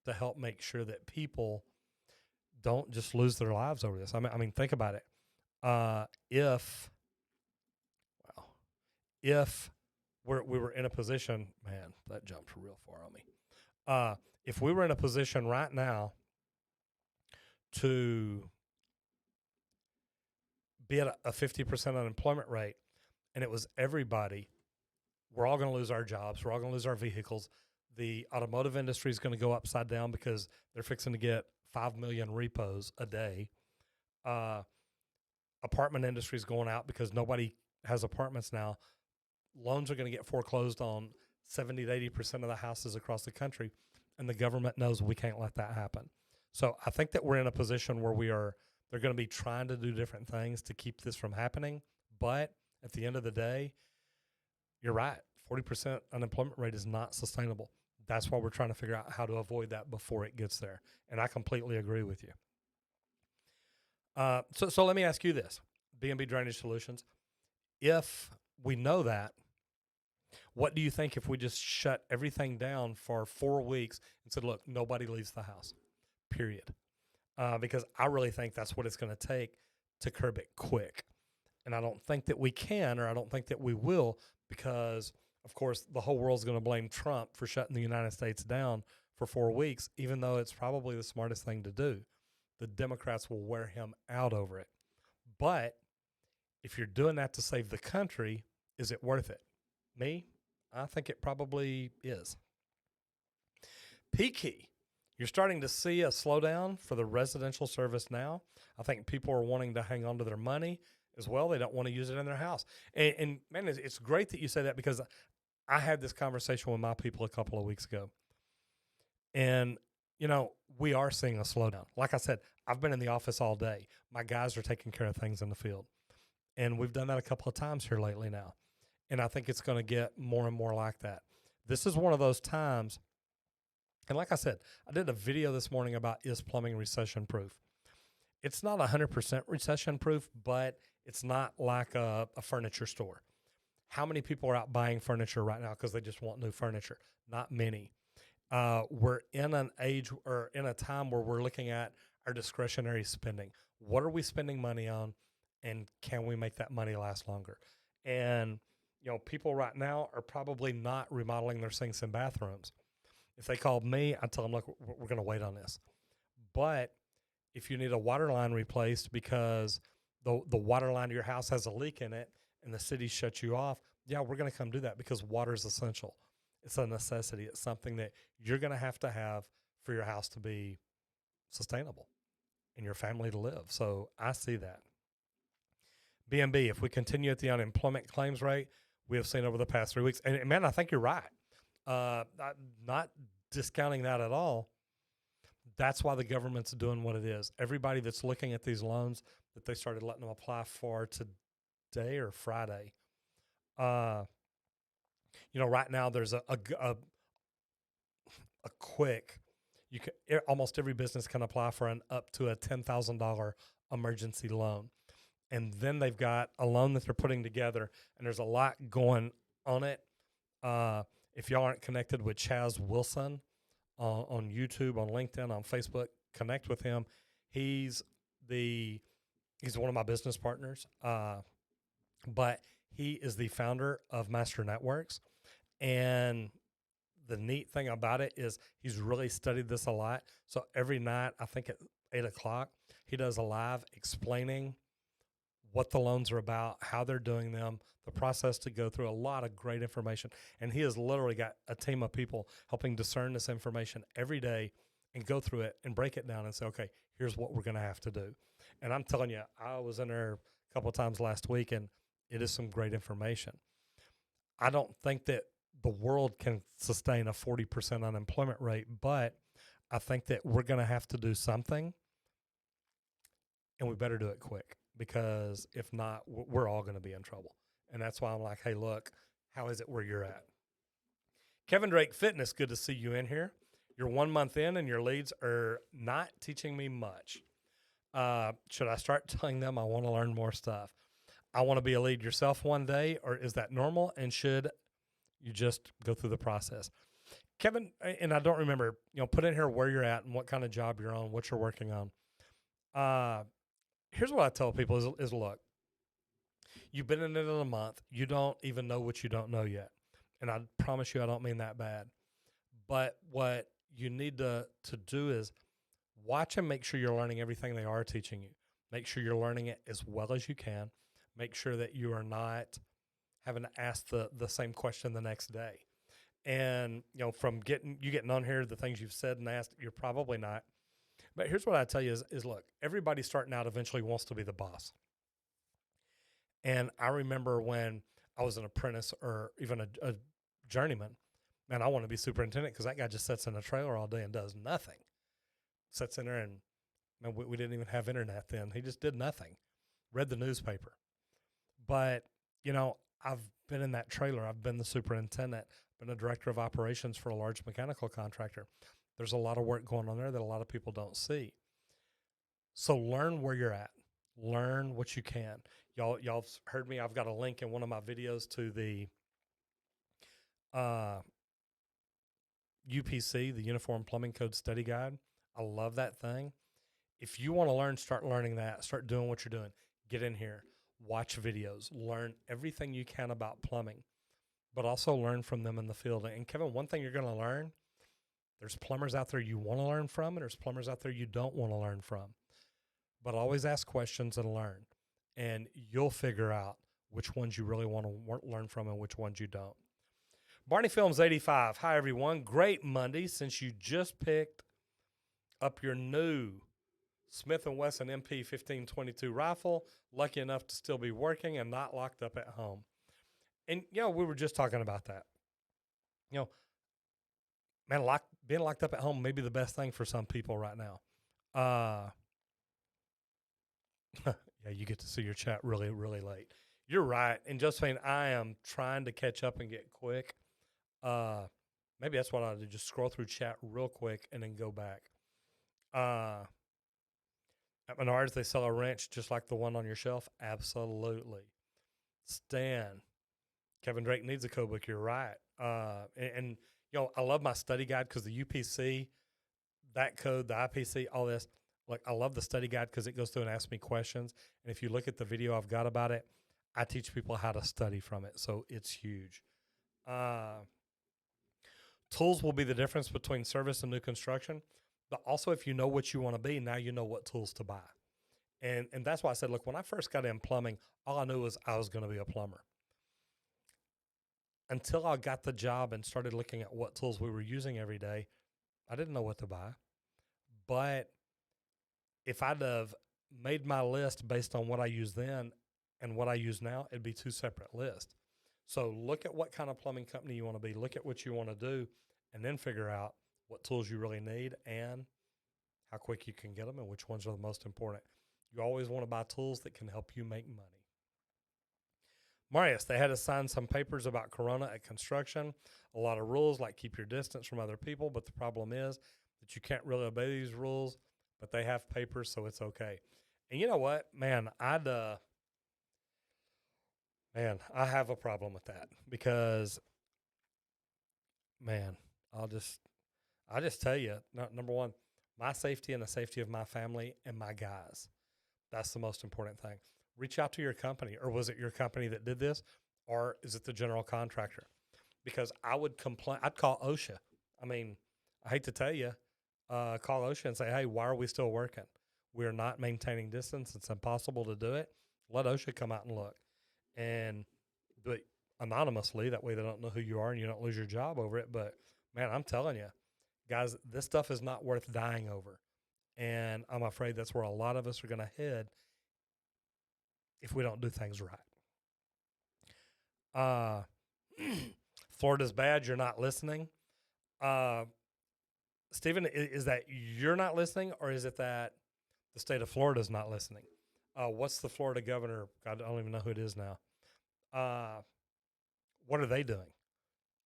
to help make sure that people don't just lose their lives over this? I mean, think about it. If we were in a position, man, that jumped real far on me. If we were in a position right now to be at a 50% unemployment rate, and it was everybody, we're all going to lose our jobs. We're all going to lose our vehicles. The automotive industry is going to go upside down because they're fixing to get 5 million repos a day. Apartment industry is going out because nobody has apartments now. Loans are going to get foreclosed on 70 to 80% of the houses across the country, and the government knows we can't let that happen. So I think that we're in a position where they're going to be trying to do different things to keep this from happening. But at the end of the day, you're right. 40% unemployment rate is not sustainable. That's why we're trying to figure out how to avoid that before it gets there. And I completely agree with you. So let me ask you this, B&B Drainage Solutions. If we know that, what do you think if we just shut everything down for 4 weeks and said, look, nobody leaves the house, period? Because I really think that's what it's going to take to curb it quick. And I don't think that we can, or I don't think that we will, because, of course, the whole world's going to blame Trump for shutting the United States down for 4 weeks, even though it's probably the smartest thing to do. The Democrats will wear him out over it. But if you're doing that to save the country, is it worth it? Me, I think it probably is. P-Key. You're starting to see a slowdown for the residential service now. I think people are wanting to hang on to their money as well. They don't want to use it in their house. And man, it's great that you say that, because I had this conversation with my people a couple of weeks ago. And, we are seeing a slowdown. Like I said, I've been in the office all day. My guys are taking care of things in the field. And we've done that a couple of times here lately now. And I think it's going to get more and more like that. This is one of those times. And like I said, I did a video this morning about, is plumbing recession proof? It's not 100% recession proof, but it's not like a furniture store. How many people are out buying furniture right now because they just want new furniture? Not many. We're in an age, or in a time, where we're looking at our discretionary spending. What are we spending money on, and can we make that money last longer? And, people right now are probably not remodeling their sinks and bathrooms. If they called me, I'd tell them, look, we're going to wait on this. But if you need a water line replaced because the water line to your house has a leak in it and the city shuts you off, yeah, we're going to come do that, because water is essential. It's a necessity. It's something that you're going to have for your house to be sustainable and your family to live. So I see that. B&B, if we continue at the unemployment claims rate we have seen over the past 3 weeks, and man, I think you're right. Not discounting that at all. That's why the government's doing what it is. Everybody that's looking at these loans that they started letting them apply for today or Friday. Right now there's a quick, almost every business can apply for an up to a $10,000 emergency loan. And then they've got a loan that they're putting together, and there's a lot going on it. If y'all aren't connected with Chaz Wilson on YouTube, on LinkedIn, on Facebook, connect with him. He's one of my business partners, but he is the founder of Master Networks. And the neat thing about it is he's really studied this a lot. So every night, I think at 8:00, he does a live explaining what the loans are about, how they're doing them, the process to go through, a lot of great information. And he has literally got a team of people helping discern this information every day and go through it and break it down and say, okay, here's what we're going to have to do. And I'm telling you, I was in there a couple of times last week, and it is some great information. I don't think that the world can sustain a 40% unemployment rate, but I think that we're going to have to do something, and we better do it quick, because if not, we're all going to be in trouble. And that's why I'm like, hey, look, how is it where you're at? Kevin Drake Fitness, good to see you in here. You're 1 month in, and your leads are not teaching me much. Should I start telling them I want to learn more stuff? I want to be a lead yourself one day, or is that normal? And should you just go through the process? Kevin, and I don't remember, put in here where you're at and what kind of job you're on, what you're working on. Here's what I tell people is look, you've been in it in a month. You don't even know what you don't know yet. And I promise you, I don't mean that bad. But what you need to do is watch and make sure you're learning everything they are teaching you. Make sure you're learning it as well as you can. Make sure that you are not having to ask the same question the next day. And, from getting on here, the things you've said and asked, you're probably not. But here's what I tell you is look, everybody starting out eventually wants to be the boss. And I remember when I was an apprentice or even a journeyman, man, I want to be superintendent because that guy just sits in a trailer all day and does nothing. Sits in there and, man, we didn't even have internet then. He just did nothing. Read the newspaper. But, I've been in that trailer. I've been the superintendent, been a director of operations for a large mechanical contractor. There's a lot of work going on there that a lot of people don't see. So learn where you're at. Learn what you can. Y'all heard me. I've got a link in one of my videos to the UPC, the Uniform Plumbing Code Study Guide. I love that thing. If you want to learn, start learning that. Start doing what you're doing. Get in here. Watch videos. Learn everything you can about plumbing, but also learn from them in the field. And Kevin, one thing you're going to learn, there's plumbers out there you want to learn from, and there's plumbers out there you don't want to learn from. But always ask questions and learn, and you'll figure out which ones you really want to learn from and which ones you don't. Barney Films 85. Hi, everyone. Great Monday. Since you just picked up your new Smith & Wesson MP 1522 rifle, lucky enough to still be working and not locked up at home. And, we were just talking about that. Man, being locked up at home may be the best thing for some people right now. Yeah, you get to see your chat really, really late. You're right. And Josephine, I am trying to catch up and get quick. Maybe that's what I do. Just scroll through chat real quick and then go back. At Menards, they sell a wrench just like the one on your shelf. Absolutely. Stan, Kevin Drake needs a code book. You're right. And I love my study guide because the UPC, that code, the IPC, all this. Like, I love the study guide because it goes through and asks me questions. And if you look at the video I've got about it, I teach people how to study from it. So it's huge. Tools will be the difference between service and new construction. But also, if you know what you want to be, now you know what tools to buy. And that's why I said, look, when I first got in plumbing, all I knew was I was going to be a plumber. Until I got the job and started looking at what tools we were using every day, I didn't know what to buy. But if I'd have made my list based on what I used then and what I use now, it'd be two separate lists. So look at what kind of plumbing company you want to be, look at what you want to do, and then figure out what tools you really need and how quick you can get them and which ones are the most important. You always want to buy tools that can help you make money. Marius, they had to sign some papers about Corona at construction. A lot of rules like keep your distance from other people, but the problem is that you can't really obey these rules, but they have papers, so it's okay. And you know what, man, I have a problem with that because, man, I just tell you, number one, my safety and the safety of my family and my guys. That's the most important thing. Reach out to your company, or was it your company that did this, or is it the general contractor? Because I would complain. I'd call OSHA. I mean, I hate to tell you, call OSHA and say, hey, why are we still working? We're not maintaining distance. It's impossible to do it. Let OSHA come out and look and do it anonymously. That way they don't know who you are and you don't lose your job over it. But, man, I'm telling you, guys, this stuff is not worth dying over. And I'm afraid that's where a lot of us are going to head if we don't do things right. Florida's bad. You're not listening. Stephen, is that you're not listening, or is it that the state of Florida is not listening? What's the Florida governor? God, I don't even know who it is now. Uh, what are they doing?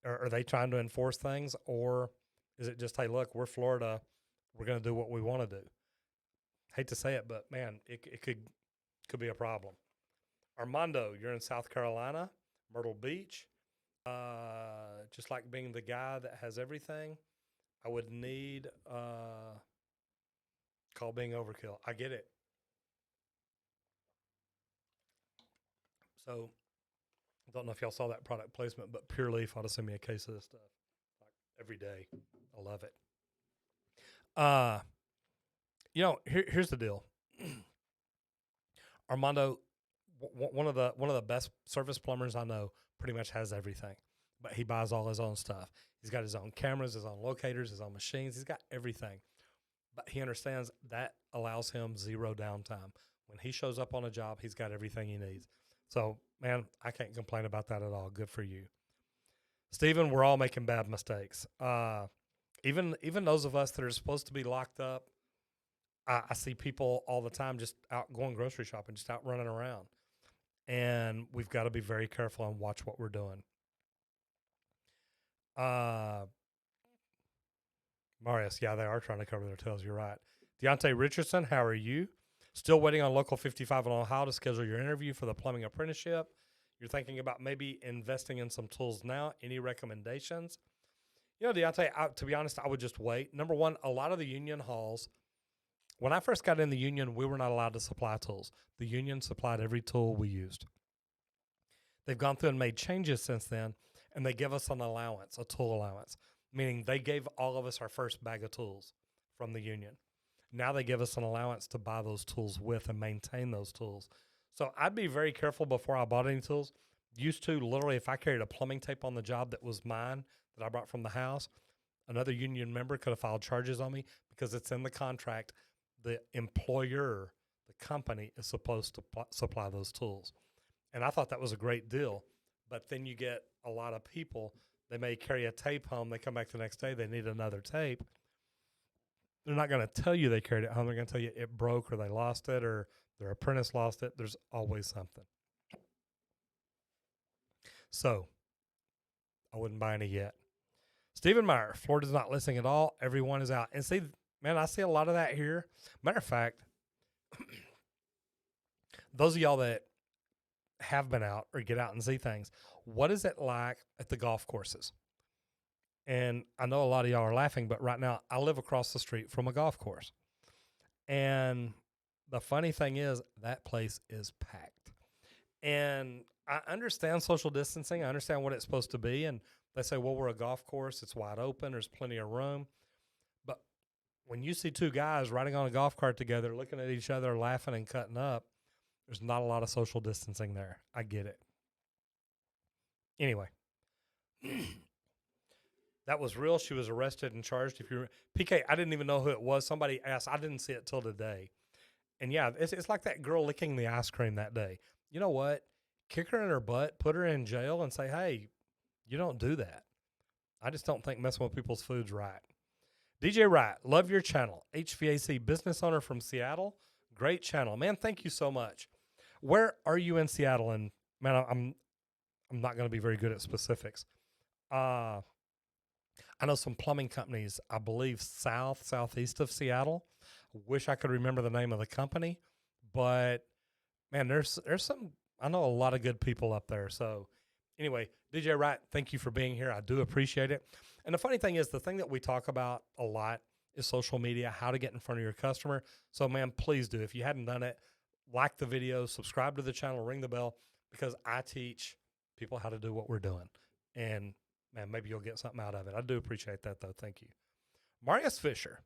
Are they trying to enforce things, or is it just, hey, look, we're Florida, we're going to do what we want to do? Hate to say it, but man, it could be a problem. Armando, you're in South Carolina, Myrtle Beach. Just like being the guy that has everything, I would need call being overkill. I get it. So I don't know if y'all saw that product placement, but Pure Leaf ought to send me a case of this stuff like every day. I love it. Uh, here's the deal. Armando, one of the best service plumbers I know, pretty much has everything, but he buys all his own stuff. He's got his own cameras, his own locators, his own machines. He's got everything, but he understands that allows him zero downtime. When he shows up on a job, he's got everything he needs. So, man, I can't complain about that at all. Good for you, Stephen. We're all making bad mistakes. Even those of us that are supposed to be locked up, I see people all the time just out going grocery shopping, just out running around. And we've got to be very careful and watch what we're doing. Marius, yeah, they are trying to cover their tails. You're right. Deontay Richardson, how are you? Still waiting on Local 55 in Ohio to schedule your interview for the plumbing apprenticeship. You're thinking about maybe investing in some tools now. Any recommendations? Deontay, to be honest, I would just wait. Number one, a lot of the union halls, when I first got in the union, we were not allowed to supply tools. The union supplied every tool we used. They've gone through and made changes since then, and they give us an allowance, a tool allowance, meaning they gave all of us our first bag of tools from the union. Now they give us an allowance to buy those tools with and maintain those tools. So I'd be very careful before I bought any tools. Used to, literally, if I carried a plumbing tape on the job that was mine, that I brought from the house, another union member could have filed charges on me because it's in the contract. The employer, the company, is supposed to supply those tools. And I thought that was a great deal. But then you get a lot of people, they may carry a tape home. They come back the next day, they need another tape. They're not going to tell you they carried it home. They're going to tell you it broke or they lost it or their apprentice lost it. There's always something. So I wouldn't buy any yet. Stephen Meyer, Florida's not listening at all. Everyone is out. And see, man, I see a lot of that here. Matter of fact, those of y'all that have been out or get out and see things, what is it like at the golf courses? And I know a lot of y'all are laughing, but right now I live across the street from a golf course. And the funny thing is that place is packed. And I understand social distancing. I understand what it's supposed to be. And they say, well, we're a golf course. It's wide open. There's plenty of room. But when you see two guys riding on a golf cart together, looking at each other, laughing and cutting up, there's not a lot of social distancing there. I get it. Anyway, that was real. She was arrested and charged. If you PK, I didn't even know who it was. Somebody asked. I didn't see it till today. And yeah, it's like that girl licking the ice cream that day. You know what? Kick her in her butt, put her in jail, and say, hey, you don't do that. I just don't think messing with people's food's right. DJ Wright, love your channel. HVAC business owner from Seattle. Great channel. Man, thank you so much. Where are you in Seattle? And man, I'm not going to be very good at specifics. I know some plumbing companies, I believe southeast of Seattle. Wish I could remember the name of the company, but man, there's some, I know a lot of good people up there. So anyway, DJ Wright, thank you for being here. I do appreciate it. And the funny thing is, the thing that we talk about a lot is social media, how to get in front of your customer. So man, please do. If you hadn't done it, like the video, subscribe to the channel, ring the bell, because I teach people how to do what we're doing. And man, maybe you'll get something out of it. I do appreciate that though. Thank you. Marius Fisher,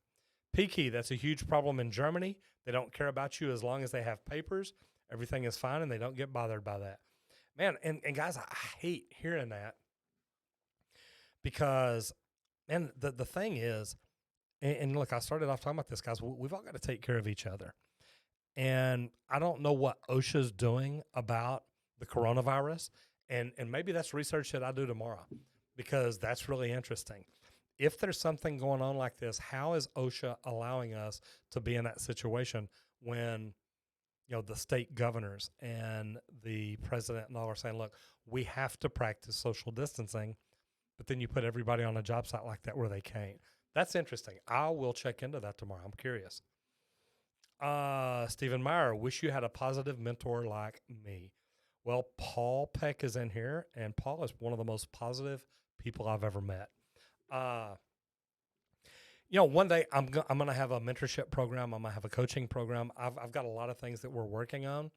P-Key, that's a huge problem in Germany. They don't care about you as long as they have papers. Everything is fine and they don't get bothered by that. Man, and guys, I hate hearing that because, man, the thing is, and look, I started off talking about this, guys. We've all got to take care of each other. And I don't know what OSHA's doing about the coronavirus. And maybe that's research that I do tomorrow because that's really interesting. if there's something going on like this, how is OSHA allowing us to be in that situation when, the state governors and the president and all are saying, look, we have to practice social distancing, but then you put everybody on a job site like that where they can't. That's interesting. I will check into that tomorrow. I'm curious. Stephen Meyer, wish you had a positive mentor like me. Well, Paul Peck is in here, and Paul is one of the most positive people I've ever met. One day I'm going to have a mentorship program. I'm going to have a coaching program. I've got a lot of things that we're working on,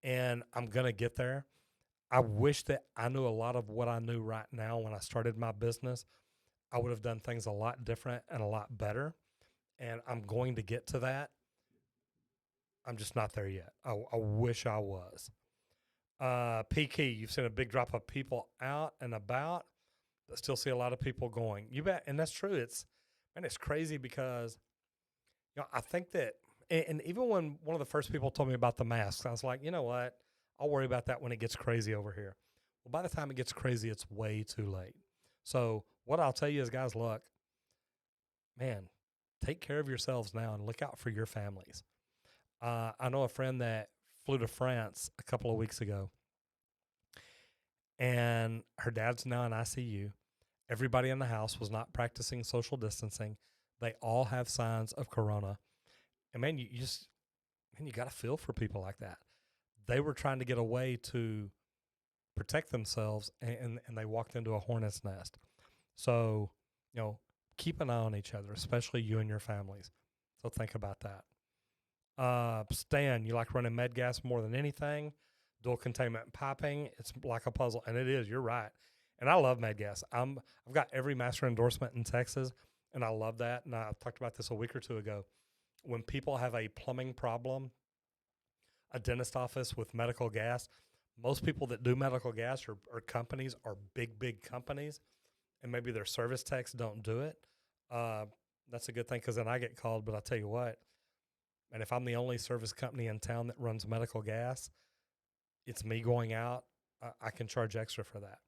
and I'm going to get there. I wish that I knew a lot of what I knew right now when I started my business. I would have done things a lot different and a lot better, and I'm going to get to that. I'm just not there yet. I wish I was. PK, you've seen a big drop of people out and about, but still see a lot of people going. You bet, and that's true. It's crazy because I think that, and even when one of the first people told me about the masks, I was like, you know what? I'll worry about that when it gets crazy over here. Well, by the time it gets crazy, it's way too late. So what I'll tell you is, guys, look, man, take care of yourselves now and look out for your families. I know a friend that flew to France a couple of weeks ago, and her dad's now in ICU. Everybody in the house was not practicing social distancing. They all have signs of corona. And man, you got to feel for people like that. They were trying to get away to protect themselves, and they walked into a hornet's nest. So, keep an eye on each other, especially you and your families. So think about that. Stan, you like running med gas more than anything. Dual containment piping, it's like a puzzle. And it is, you're right. And I love med gas. I've got every master endorsement in Texas, and I love that. And I talked about this a week or two ago. When people have a plumbing problem, a dentist office with medical gas, most people that do medical gas are companies, are big companies, and maybe their service techs don't do it. That's a good thing because then I get called. But I'll tell you what, and if I'm the only service company in town that runs medical gas, it's me going out. I can charge extra for that.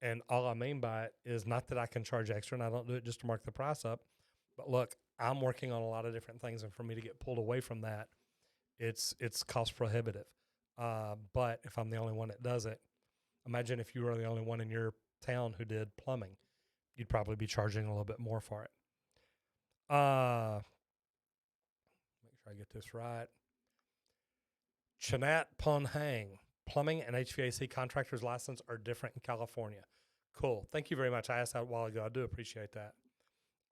And all I mean by it is not that I can charge extra, and I don't do it just to mark the price up. But look, I'm working on a lot of different things, and for me to get pulled away from that, it's cost prohibitive. But if I'm the only one that does it, imagine if you were the only one in your town who did plumbing. You'd probably be charging a little bit more for it. Make sure I get this right. Chanat Punhang. Plumbing and HVAC contractor's license are different in California. Cool. Thank you very much. I asked that a while ago. I do appreciate that.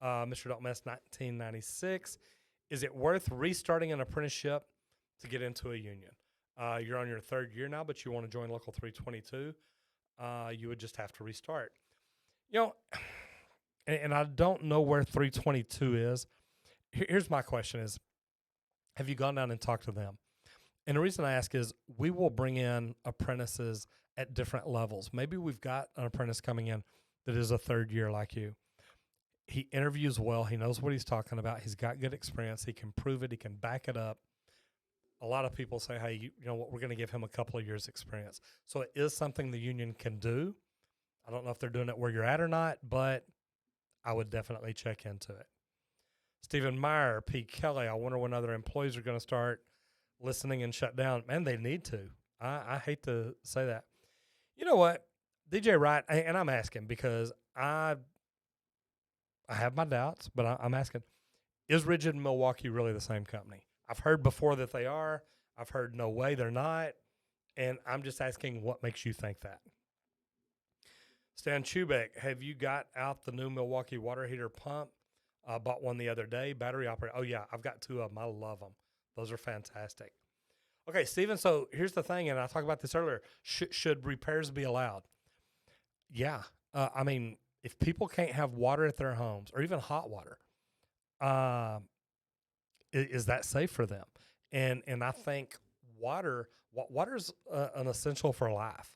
Mr. Don't Mess 1996. Is it worth restarting an apprenticeship to get into a union? You're on your third year now, but you want to join Local 322. You would just have to restart. And I don't know where 322 is. Here's my question is, have you gone down and talked to them? And the reason I ask is we will bring in apprentices at different levels. Maybe we've got an apprentice coming in that is a third year like you. He interviews well. He knows what he's talking about. He's got good experience. He can prove it. He can back it up. A lot of people say, hey, you know what, we're going to give him a couple of years experience. So it is something the union can do. I don't know if they're doing it where you're at or not, but I would definitely check into it. Stephen Meyer, P. Kelly, I wonder when other employees are going to start listening and shut down. Man, they need to. I hate to say that. You know what, DJ Wright, and I'm asking because I have my doubts, but I'm asking, is Rigid and Milwaukee really the same company? I've heard before that they are. I've heard no way they're not. And I'm just asking what makes you think that. Stan Chubeck, have you got out the new Milwaukee water heater pump? I bought one the other day, battery operated. Oh, yeah, I've got two of them. I love them. Those are fantastic. Okay, Steven, so here's the thing, and I talked about this earlier. Should repairs be allowed? Yeah. I mean, if people can't have water at their homes or even hot water, is that safe for them? And I think water's an essential for life.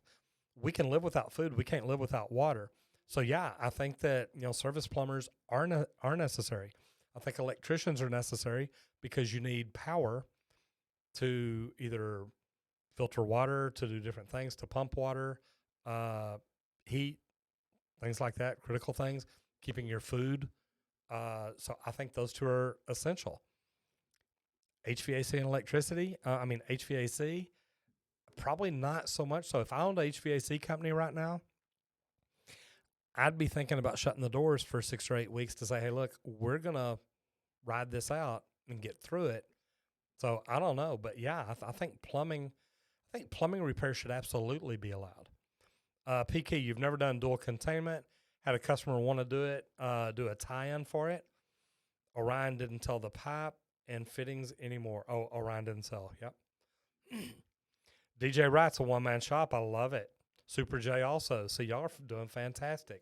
We can live without food. We can't live without water. So, yeah, I think that, service plumbers are necessary. I think electricians are necessary because you need power to either filter water, to do different things, to pump water, heat, things like that, critical things. keeping your food. So I think those two are essential. HVAC and electricity. HVAC, probably not so much. So if I owned a HVAC company right now, I'd be thinking about shutting the doors for 6 or 8 weeks to say, hey, look, we're going to ride this out and get through it. So I don't know, but yeah, I think plumbing repair should absolutely be allowed. PK, you've never done dual containment. Had a customer want to do it, do a tie-in for it. Orion didn't tell the pipe and fittings anymore. Oh, Orion didn't sell. Yep. DJ Wright's a one-man shop. I love it. Super J also. So y'all are doing fantastic.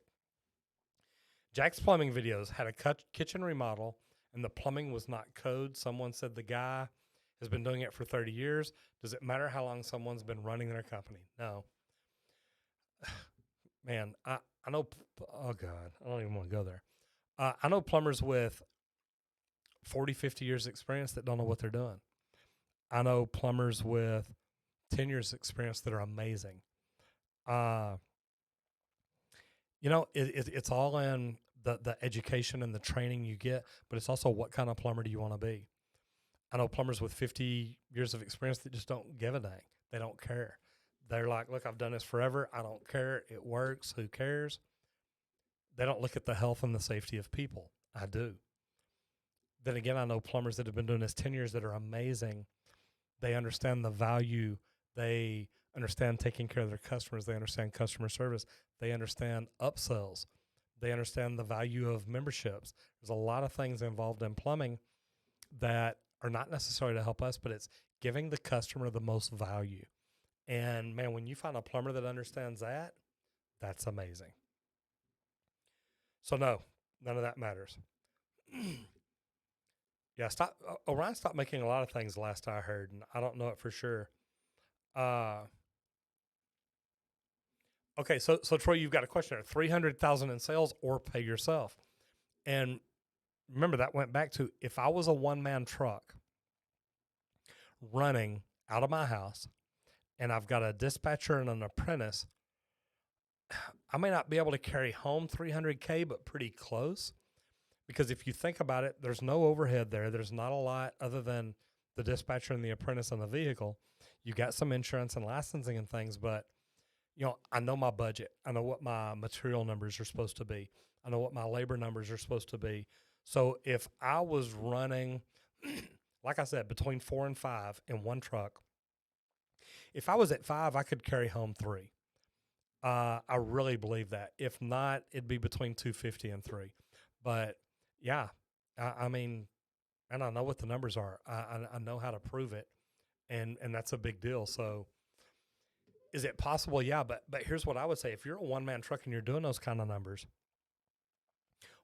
Jack's plumbing videos had a kitchen remodel, and the plumbing was not code. Someone said the guy has been doing it for 30 years. Does it matter how long someone's been running their company? No. Man, I know. Oh, God. I don't even want to go there. I know plumbers with 40, 50 years experience that don't know what they're doing. I know plumbers with 10 years experience that are amazing. It's all in the education and the training you get, but it's also what kind of plumber do you want to be? I know plumbers with 50 years of experience that just don't give a dang. They don't care. They're like, look, I've done this forever. I don't care. It works. Who cares? They don't look at the health and the safety of people. I do. Then again, I know plumbers that have been doing this 10 years that are amazing. They understand the value. They understand taking care of their customers. They understand customer service. They understand upsells. They understand the value of memberships. There's a lot of things involved in plumbing that are not necessarily to help us, but it's giving the customer the most value. And man, when you find a plumber that understands that, that's amazing. So no, none of that matters. Yeah, Orion stopped making a lot of things last I heard, and I don't know it for sure. Okay, so Troy, you've got a question there. 300,000 in sales or pay yourself. And remember, that went back to if I was a one-man truck running out of my house and I've got a dispatcher and an apprentice, I may not be able to carry home 300K, but pretty close. Because if you think about it, there's no overhead there. There's not a lot other than the dispatcher and the apprentice and the vehicle. You got some insurance and licensing and things, but I know my budget. I know what my material numbers are supposed to be. I know what my labor numbers are supposed to be. So if I was running, like I said, between 4 and 5 in one truck, if I was at 5, I could carry home 3. I really believe that. If not, it'd be between 250 and 3. But yeah, I mean, and I know what the numbers are. I know how to prove it, and that's a big deal. So is it possible? Yeah, but here's what I would say. If you're a one-man truck and you're doing those kind of numbers,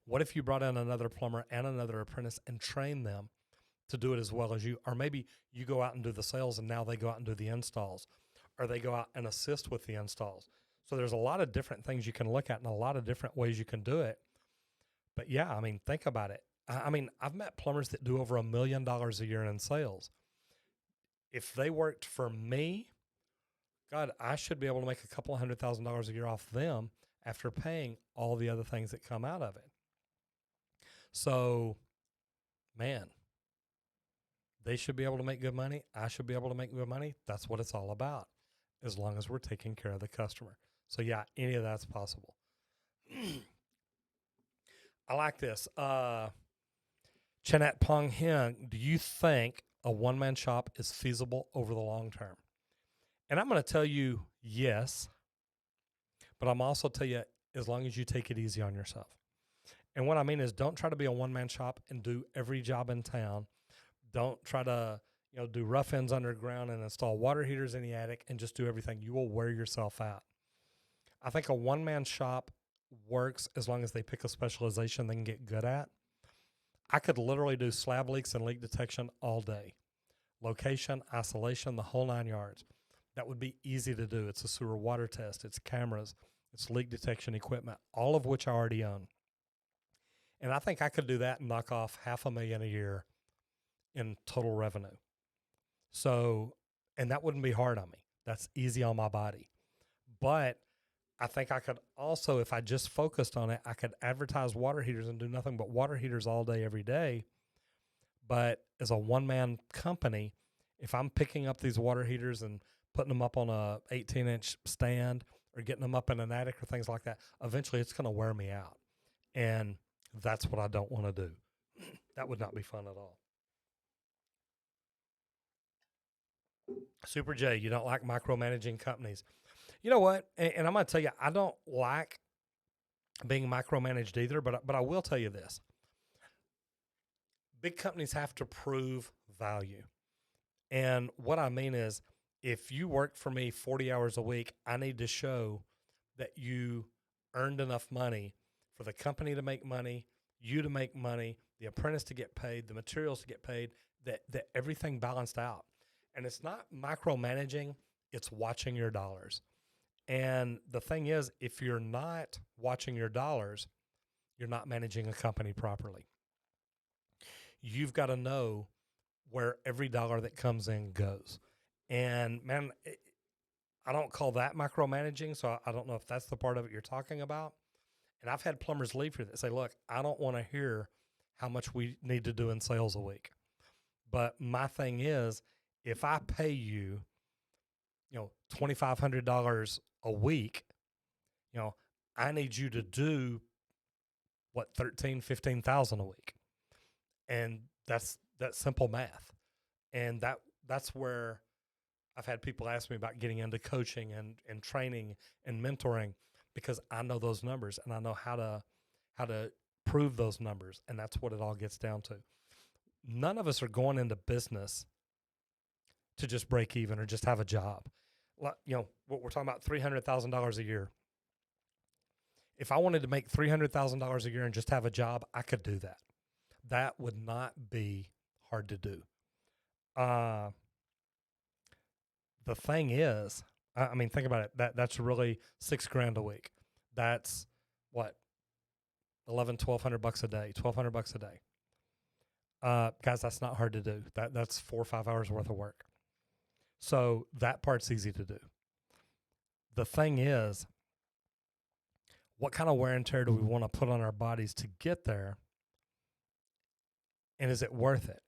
what if you brought in another plumber and another apprentice and trained them to do it as well as you? Or maybe you go out and do the sales and now they go out and do the installs, or they go out and assist with the installs. So there's a lot of different things you can look at and a lot of different ways you can do it. But yeah, I mean, think about it. I've met plumbers that do over $1 million a year in sales. If they worked for me, God, I should be able to make a couple $100,000 a year off them after paying all the other things that come out of it. So, man, they should be able to make good money. I should be able to make good money. That's what it's all about, as long as we're taking care of the customer. So yeah, any of that's possible. I like this. Chanat Pong Hyung, do you think a one-man shop is feasible over the long term? And I'm going to tell you yes, but I'm also tell you as long as you take it easy on yourself. And what I mean is don't try to be a one-man shop and do every job in town. Don't try to do rough ends underground and install water heaters in the attic and just do everything. You will wear yourself out. I think a one-man shop works as long as they pick a specialization they can get good at. I could literally do slab leaks and leak detection all day. Location, isolation, the whole 9 yards. That would be easy to do. It's a sewer water test. It's cameras. It's leak detection equipment, all of which I already own. And I think I could do that and knock off $500,000 a year in total revenue. So, and that wouldn't be hard on me. That's easy on my body. But I think I could also, if I just focused on it, I could advertise water heaters and do nothing but water heaters all day, every day. But as a one-man company, if I'm picking up these water heaters and putting them up on a 18-inch stand or getting them up in an attic or things like that, eventually it's going to wear me out. And that's what I don't want to do. That would not be fun at all. Super J, you don't like micromanaging companies. You know what? And I'm going to tell you, I don't like being micromanaged either, but I will tell you this. Big companies have to prove value. And what I mean is, if you work for me 40 hours a week, I need to show that you earned enough money for the company to make money, you to make money, the apprentice to get paid, the materials to get paid, that everything balanced out. And it's not micromanaging, it's watching your dollars. And the thing is, if you're not watching your dollars, you're not managing a company properly. You've got to know where every dollar that comes in goes. And man, I don't call that micromanaging, so I don't know if that's the part of it you're talking about. And I've had plumbers leave here that say, look, I don't want to hear how much we need to do in sales a week. But my thing is, if I pay you, $2,500 a week, I need you to do what, 15,000 a week. And that's simple math. And that's where I've had people ask me about getting into coaching and training and mentoring, because I know those numbers and I know how to prove those numbers. And that's what it all gets down to. None of us are going into business to just break even or just have a job. What we're talking about, $300,000 a year. If I wanted to make $300,000 a year and just have a job, I could do that. That would not be hard to do. The thing is, I mean, think about it. That's really $6,000 a week. That's what, $1,200 a day, $1,200 a day. Guys, that's not hard to do. That's 4 or 5 hours worth of work. So that part's easy to do. The thing is, what kind of wear and tear do we want to put on our bodies to get there? And is it worth it?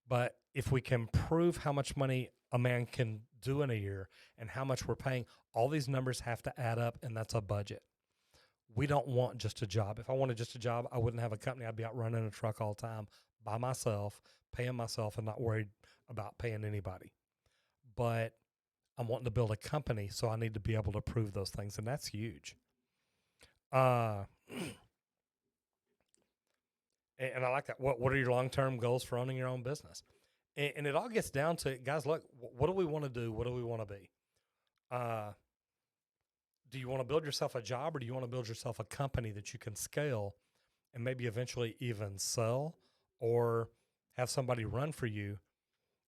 But if we can prove how much money a man can do in a year and how much we're paying, all these numbers have to add up, and that's a budget. We don't want just a job. If I wanted just a job, I wouldn't have a company. I'd be out running a truck all the time by myself, paying myself and not worried about paying anybody. But I'm wanting to build a company, so I need to be able to prove those things, and that's huge. And I like that. What are your long-term goals for owning your own business? And it all gets down to, guys, look, what do we want to do? What do we want to be? Do you want to build yourself a job, or do you want to build yourself a company that you can scale and maybe eventually even sell or have somebody run for you?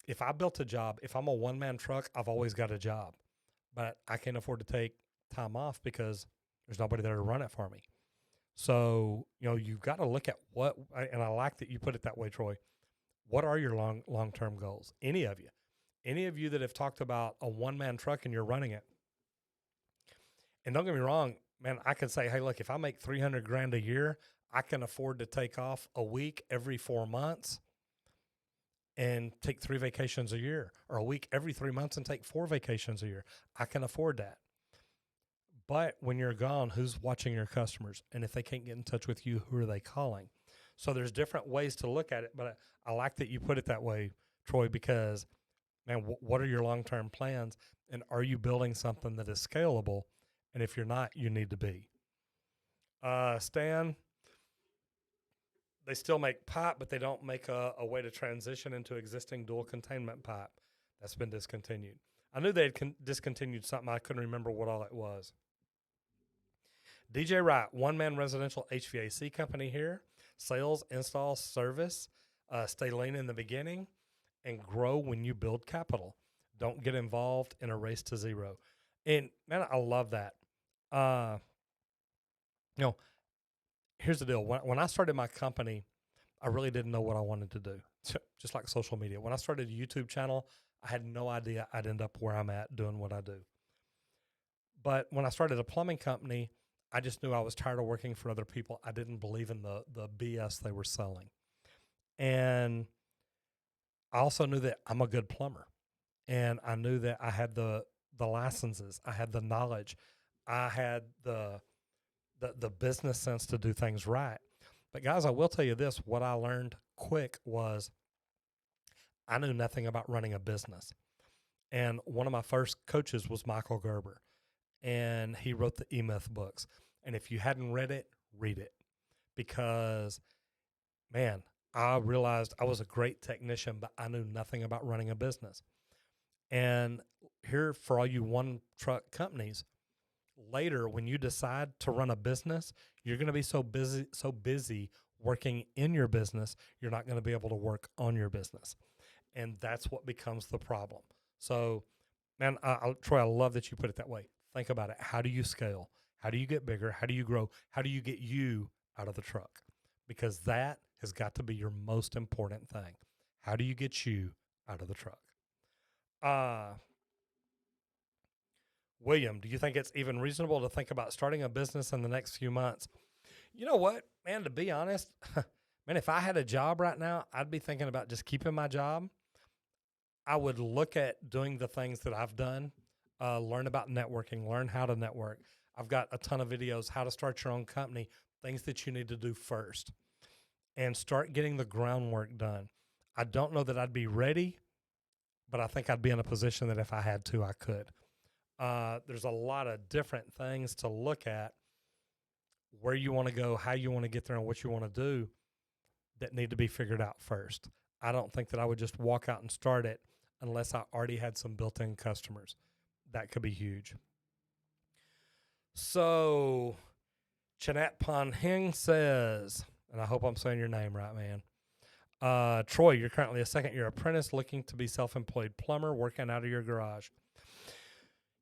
If I built a job, if I'm a one-man truck, I've always got a job, but I can't afford to take time off because there's nobody there to run it for me. So, you've got to look at what, and I like that you put it that way, Troy. What are your long-term goals? Any of you that have talked about a one-man truck and you're running it. And don't get me wrong, man, I can say, hey, look, if I make $300,000 a year, I can afford to take off a week every 4 months and take 3 vacations a year, or a week every 3 months and take 4 vacations a year. I can afford that. But when you're gone, who's watching your customers? And if they can't get in touch with you, who are they calling? So there's different ways to look at it, but I like that you put it that way, Troy, because, man, what are your long-term plans? And are you building something that is scalable? And if you're not, you need to be. Stan, they still make pipe, but they don't make a way to transition into existing dual containment pipe. That's been discontinued. I knew they had discontinued something. I couldn't remember what all it was. DJ Wright, one-man residential HVAC company here. Sales, install, service. Stay lean in the beginning and grow when you build capital. Don't get involved in a race to zero. And, man, I love that. Here's the deal. When I started my company, I really didn't know what I wanted to do, just like social media. When I started a YouTube channel, I had no idea I'd end up where I'm at doing what I do. But when I started a plumbing company, I just knew I was tired of working for other people. I didn't believe in the BS they were selling. And I also knew that I'm a good plumber. And I knew that I had the licenses, I had the knowledge, I had the business sense to do things right. But guys, I will tell you this, what I learned quick was I knew nothing about running a business. And one of my first coaches was Michael Gerber, and he wrote the E-Myth books. And if you hadn't read it, read it, because man, I realized I was a great technician, but I knew nothing about running a business. And here, for all you one truck companies, later when you decide to run a business, you're going to be so busy working in your business, you're not going to be able to work on your business. And that's what becomes the problem. So, man, Troy, I love that you put it that way. Think about it. How do you scale? How do you get bigger? How do you grow? How do you get you out of the truck? Because that has got to be your most important thing. How do you get you out of the truck? Uh, William, do you think it's even reasonable to think about starting a business in the next few months? You know what, man, to be honest, man, if I had a job right now, I'd be thinking about just keeping my job. I would look at doing the things that I've done, learn about networking, learn how to network. I've got a ton of videos, how to start your own company, things that you need to do first, and start getting the groundwork done. I don't know that I'd be ready, but I think I'd be in a position that if I had to, I could. There's a lot of different things to look at, where you want to go, how you want to get there, and what you want to do that need to be figured out first. I don't think that I would just walk out and start it unless I already had some built-in customers. That could be huge. So, Chanat Panhing says, and I hope I'm saying your name right, man. Troy, you're currently a second-year apprentice looking to be self-employed plumber working out of your garage.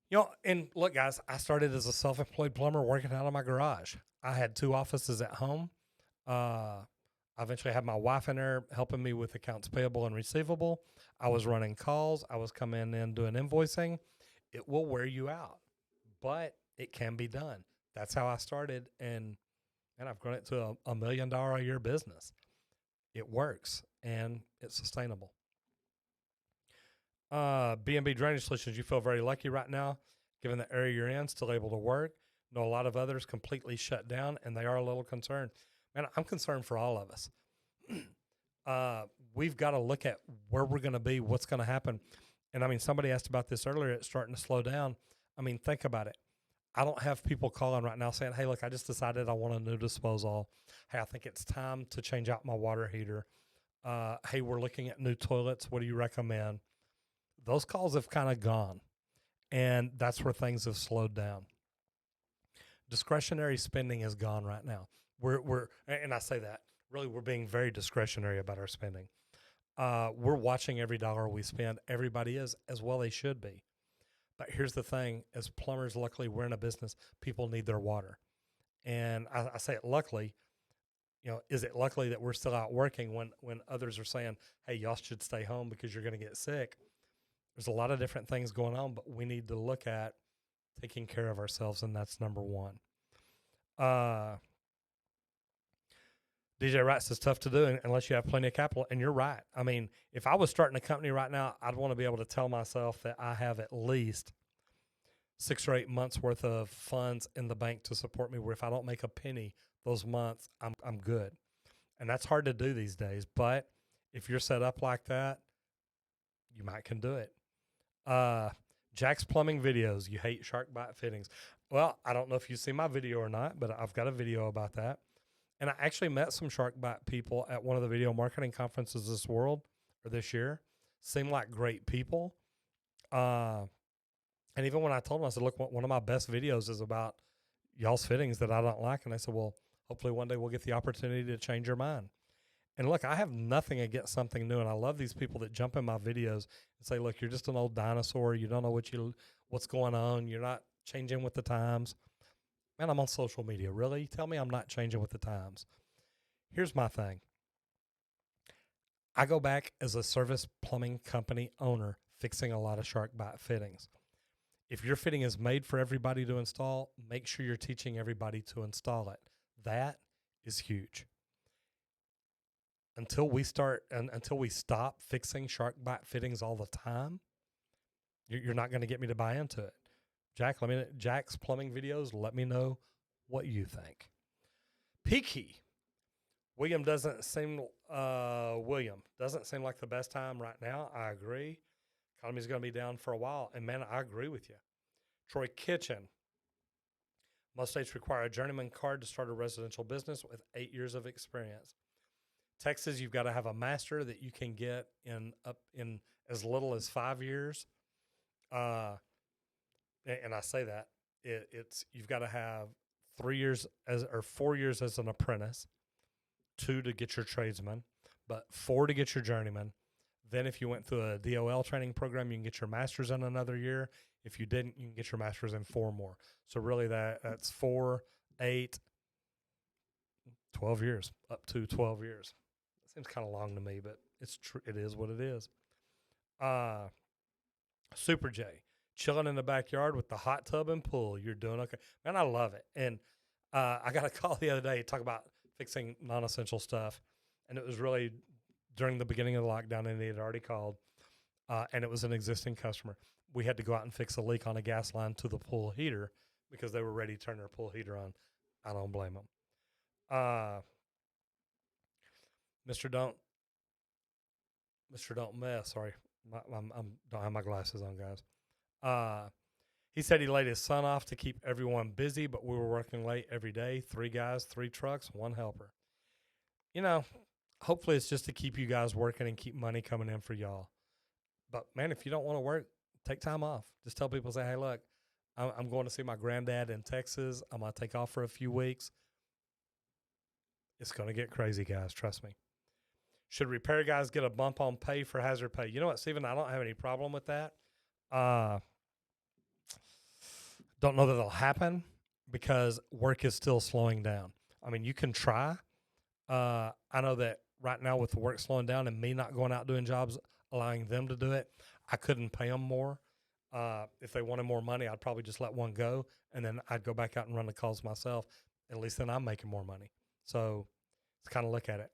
You know, and look, guys, I started as a self-employed plumber working out of my garage. I had 2 offices at home. I eventually had my wife in there helping me with accounts payable and receivable. I was running calls. I was coming in doing invoicing. It will wear you out, but it can be done. That's how I started, and I've grown it to a $1 million a year business. It works, and it's sustainable. B&B Drainage Solutions, you feel very lucky right now, given the area you're in, still able to work. Know a lot of others completely shut down, and they are a little concerned. Man, I'm concerned for all of us. We've got to look at where we're going to be, what's going to happen. And I mean, somebody asked about this earlier. It's starting to slow down. I mean, think about it. I don't have people calling right now saying, hey, look, I just decided I want a new disposal. Hey, I think it's time to change out my water heater. Hey, we're looking at new toilets. What do you recommend? Those calls have kind of gone, and that's where things have slowed down. Discretionary spending is gone right now. And I say that really, we're being very discretionary about our spending. We're watching every dollar we spend. Everybody is, as well they should be. But here's the thing: as plumbers, luckily, we're in a business. People need their water, and I say it luckily. You know, is it luckily that we're still out working when others are saying, "Hey, y'all should stay home because you're going to get sick"? There's a lot of different things going on, but we need to look at taking care of ourselves, and that's number one. DJ Wright says tough to do unless you have plenty of capital, and you're right. I mean, if I was starting a company right now, I'd want to be able to tell myself that I have at least 6 or 8 months worth of funds in the bank to support me, where if I don't make a penny those months, I'm good. And that's hard to do these days, but if you're set up like that, you might can do it. Jack's Plumbing Videos. You hate shark bite fittings. Well, I don't know if you see my video or not, but I've got a video about that. And I actually met some shark bite people at one of the video marketing conferences this year. Seemed like great people. And even when I told them, I said, look, one of my best videos is about y'all's fittings that I don't like. And they said, well, hopefully one day we'll get the opportunity to change your mind. And look, I have nothing against something new. And I love these people that jump in my videos and say, look, you're just an old dinosaur. You don't know what's going on. You're not changing with the times. Man, I'm on social media. Really? Tell me I'm not changing with the times. Here's my thing. I go back as a service plumbing company owner fixing a lot of shark bite fittings. If your fitting is made for everybody to install, make sure you're teaching everybody to install it. That is huge. Until we stop fixing shark bite fittings all the time, you're not going to get me to buy into it. Jack's plumbing videos, let me know what you think. Peaky. William doesn't seem like the best time right now. I agree. Economy's going to be down for a while. And man, I agree with you. Troy Kitchen. Most states require a journeyman card to start a residential business with 8 years of experience. Texas, you've got to have a master that you can get in as little as 5 years. And I say that you've got to have 4 years as an apprentice, 2 to get your tradesman, but 4 to get your journeyman. Then if you went through a DOL training program, you can get your master's in another year. If you didn't, you can get your master's in 4 more. So really that's 4, 8, 12 years, up to 12 years. That seems kind of long to me, but it's true. It is what it is. Super J, chilling in the backyard with the hot tub and pool. You're doing okay. Man, I love it. And I got a call the other day to talk about fixing non-essential stuff. And it was really during the beginning of the lockdown, and he had already called. And it was an existing customer. We had to go out and fix a leak on a gas line to the pool heater because they were ready to turn their pool heater on. I don't blame them. Mr. Don't Mess. Sorry, I don't have my glasses on, guys. He said he laid his son off to keep everyone busy, but we were working late every day. 3 guys, 3 trucks, 1 helper. Hopefully it's just to keep you guys working and keep money coming in for y'all. But, man, if you don't want to work, take time off. Just tell people, say, hey, look, I'm going to see my granddad in Texas. I'm going to take off for a few weeks. It's going to get crazy, guys. Trust me. Should repair guys get a bump on pay for hazard pay? You know what, Stephen? I don't have any problem with that. Don't know that it'll happen because work is still slowing down. I mean, you can try. I know that right now with the work slowing down and me not going out doing jobs, allowing them to do it, I couldn't pay them more. If they wanted more money, I'd probably just let one go, and then I'd go back out and run the calls myself. At least then I'm making more money. So it's kind of look at it.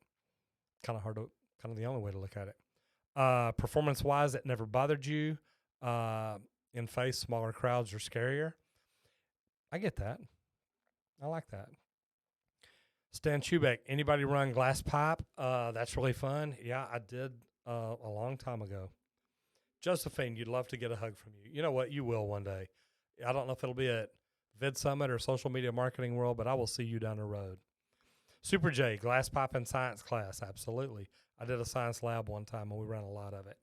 Kind of the only way to look at it. Performance-wise, it never bothered you. In face, smaller crowds are scarier. I get that. I like that. Stan Chubeck, anybody run glass pipe? That's really fun. Yeah, I did a long time ago. Josephine, you'd love to get a hug from you. You know what? You will one day. I don't know if it'll be at Vid Summit or Social Media Marketing World, but I will see you down the road. Super J, glass pipe in science class. Absolutely. I did a science lab one time, and we ran a lot of it.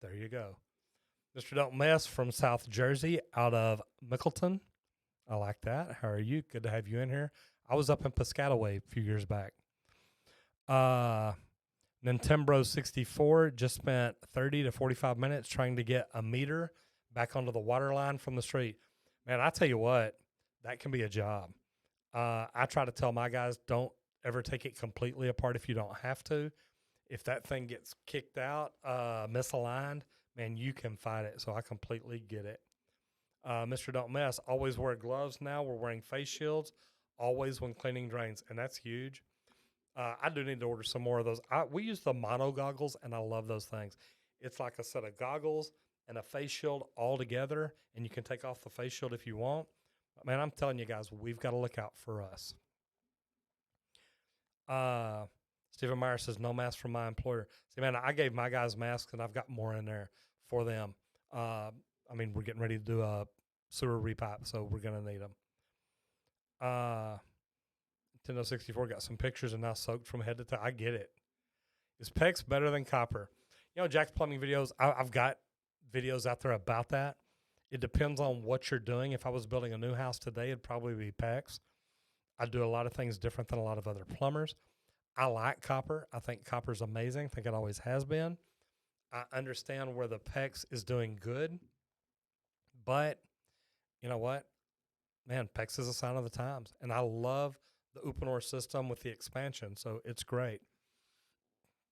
There you go. Mr. Don't Mess from South Jersey out of Mickleton. I like that. How are you? Good to have you in here. I was up in Piscataway a few years back. Nintendo 64 just spent 30 to 45 minutes trying to get a meter back onto the water line from the street. Man, I tell you what, that can be a job. I try to tell my guys, don't ever take it completely apart if you don't have to. If that thing gets kicked out, misaligned, man, you can fight it. So I completely get it. Mr. Don't Mess, always wear gloves now. We're wearing face shields always when cleaning drains, and that's huge. I do need to order some more of those. We use the mono goggles, and I love those things. It's like a set of goggles and a face shield all together, and you can take off the face shield if you want. But, man, I'm telling you guys, we've got to look out for us. Stephen Meyer says, no mask from my employer. See, man, I gave my guys masks, and I've got more in there for them. We're getting ready to do a sewer repipe, so we're going to need them. Nintendo 64 got some pictures and now soaked from head to toe. I get it. Is PEX better than copper? Jack's plumbing videos, I've got videos out there about that. It depends on what you're doing. If I was building a new house today, it'd probably be PEX. I do a lot of things different than a lot of other plumbers. I like copper. I think copper's amazing. I think it always has been. I understand where the PEX is doing good. But you know what? Man, PEX is a sign of the times. And I love the Uponor system with the expansion. So it's great.